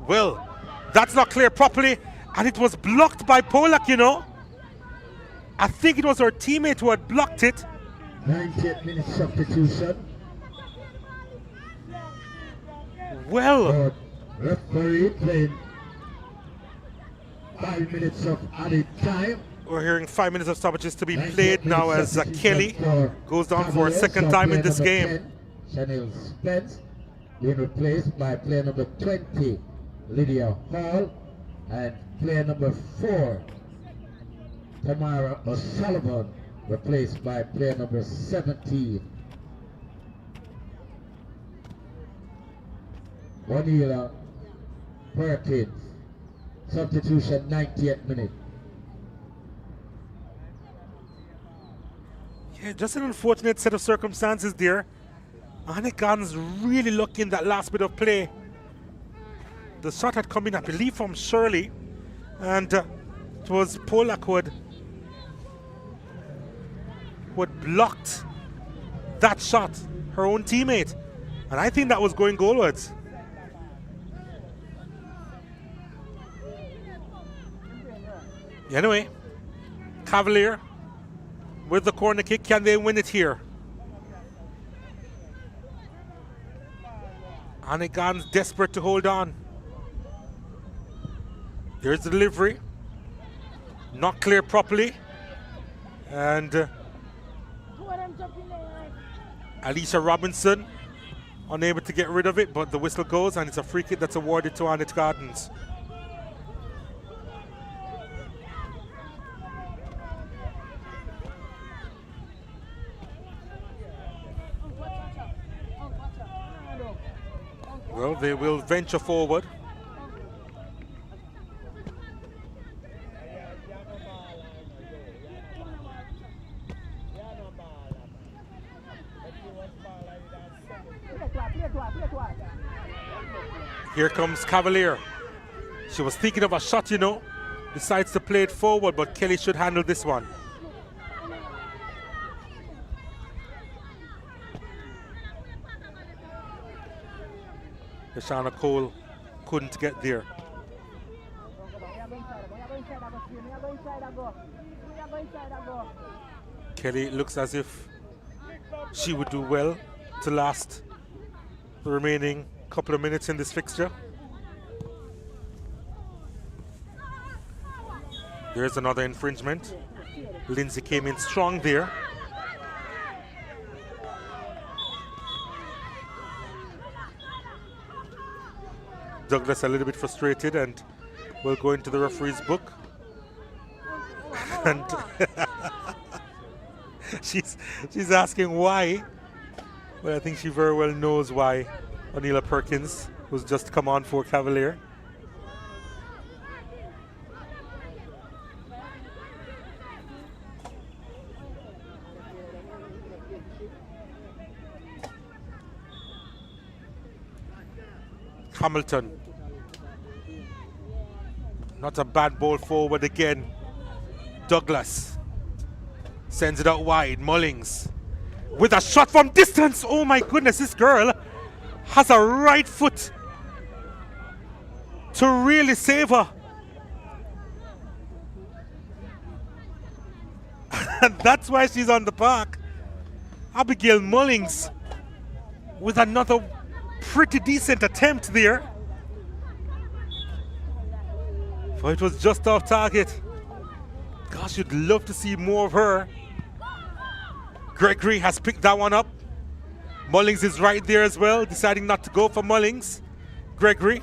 Well, that's not clear properly, and it was blocked by Polak, you know. I think it was her teammate who had blocked it. 98 minutes substitution. Well, referee playing 5 minutes of added time. We're hearing 5 minutes of stoppages to be played now as Kelly goes down for a second time in this game. Chanel Spence being replaced by player number 20, Lydia Hall, and player number 4, Tamara O'Sullivan, replaced by player number 17, Juanila Perkins. Substitution 90th minute. Yeah, just an unfortunate set of circumstances there. Arnett Gardens really lucky in that last bit of play. The shot had come in, I believe, from Shirley, and it was Polak who had blocked that shot, her own teammate, and I think that was going goalwards. Anyway, Cavalier with the corner kick. Can they win it here? Arnett Gardens desperate to hold on. Here's the delivery. Not clear properly. And Alicia Robinson unable to get rid of it, but the whistle goes and it's a free kick that's awarded to Arnett Gardens. Well, they will venture forward. Here comes Cavalier. She was thinking of a shot, you know. Decides to play it forward, but Kelly should handle this one. Shana Cole couldn't get there. Kelly looks as if she would do well to last the remaining couple of minutes in this fixture. There's another infringement. Lindsay came in strong there. Douglas a little bit frustrated and will go into the referee's book. And she's asking why. Well, I think she very well knows why. O'Neilla Perkins, who's just come on for Cavalier. Hamilton. Not a bad ball forward again. Douglas sends it out wide. Mullings with a shot from distance. Oh my goodness, this girl has a right foot to really save her. And that's why she's on the park. Abigail Mullings with another pretty decent attempt there. But it was just off target. Gosh, you'd love to see more of her. Gregory has picked that one up. Mullings is right there as well, deciding not to go for Mullings. Gregory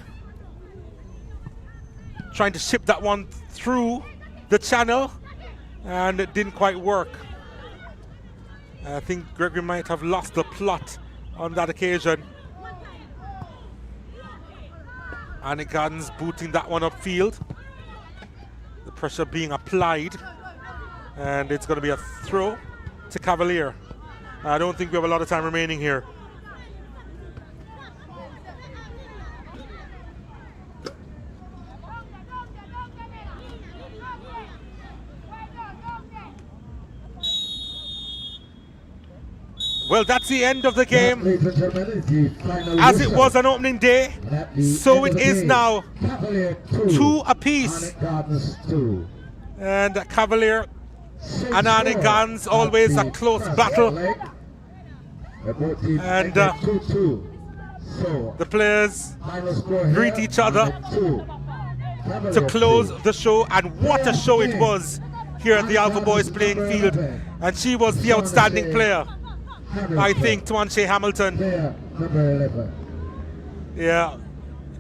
trying to ship that one through the channel, and it didn't quite work. I think Gregory might have lost the plot on that occasion. Arnett Gardens booting that one upfield. The pressure being applied, and it's going to be a throw to Cavalier. I don't think we have a lot of time remaining here. Well, that's the end of the game. As it was on opening day, so it is now 2 apiece. And Cavalier and Arnett Gardens, always a close battle. And the players greet each other to close the show, and what a show it was here at the Alpha Boys playing field. And she was the outstanding player, I think, Twanshe Hamilton. Number 11. Yeah,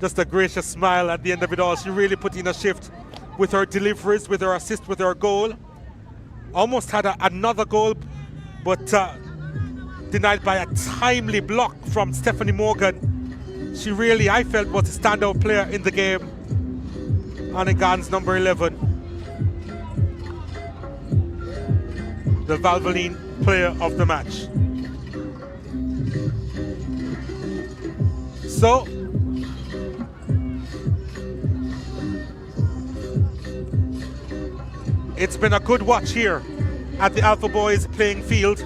just a gracious smile at the end of it all. She really put in a shift with her deliveries, with her assist, with her goal. Almost had another goal, but denied by a timely block from Stephanie Morgan. She really, I felt, was a standout player in the game. Arnett Gardens, number 11. The Valvoline player of the match. So, it's been a good watch here at the Alpha Boys playing field.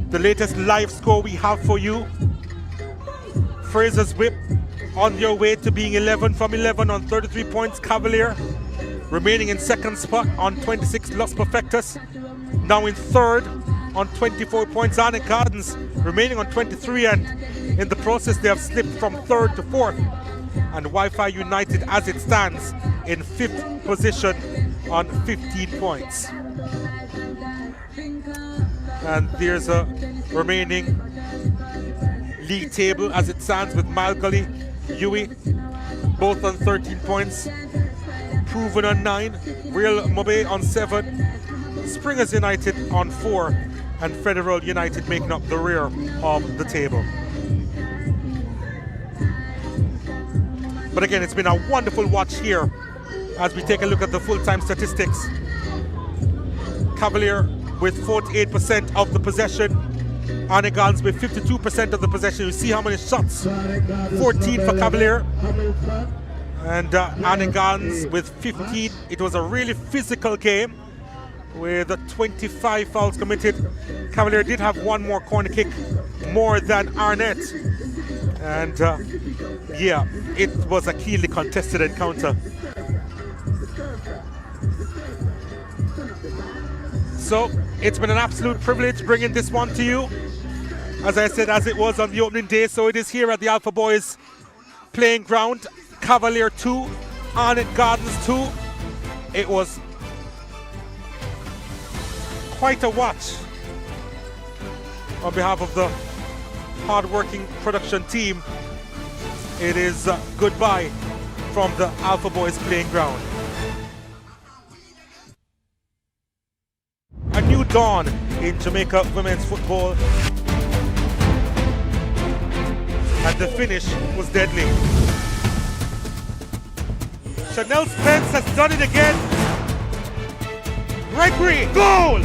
The latest live score we have for you: Fraser's Whip on your way to being 11 from 11 on 33 points. Cavalier remaining in second spot on 26. Los Perfectus now in third on 24 points. Arnett Gardens remaining on 23, and in the process they have slipped from third to fourth. And Wi-Fi United, as it stands, in fifth position on 15 points. And there's a remaining league table as it stands, with Malgully, Yui, both on 13 points. Proven on 9, Real Mobe on 7, Springers United on 4, and Federal United making up the rear of the table. But again, it's been a wonderful watch here as we take a look at the full-time statistics. Cavalier with 48% of the possession. Arnett Gardens with 52% of the possession. You see how many shots? 14 for Cavalier. And Arnett Gardens with 15. It was a really physical game with 25 fouls committed. Cavalier did have one more corner kick more than Arnett. And yeah, it was a keenly contested encounter. So it's been an absolute privilege bringing this one to you. As I said, as it was on the opening day, so it is here at the Alpha Boys playing ground. Cavalier 2, Arnett Gardens 2. It was quite a watch on behalf of the hard-working production team. It is goodbye from the Alpha Boys playing ground. A new dawn in Jamaica women's football, and the finish was deadly. Chanel Spence has done it again. Gregory, goal!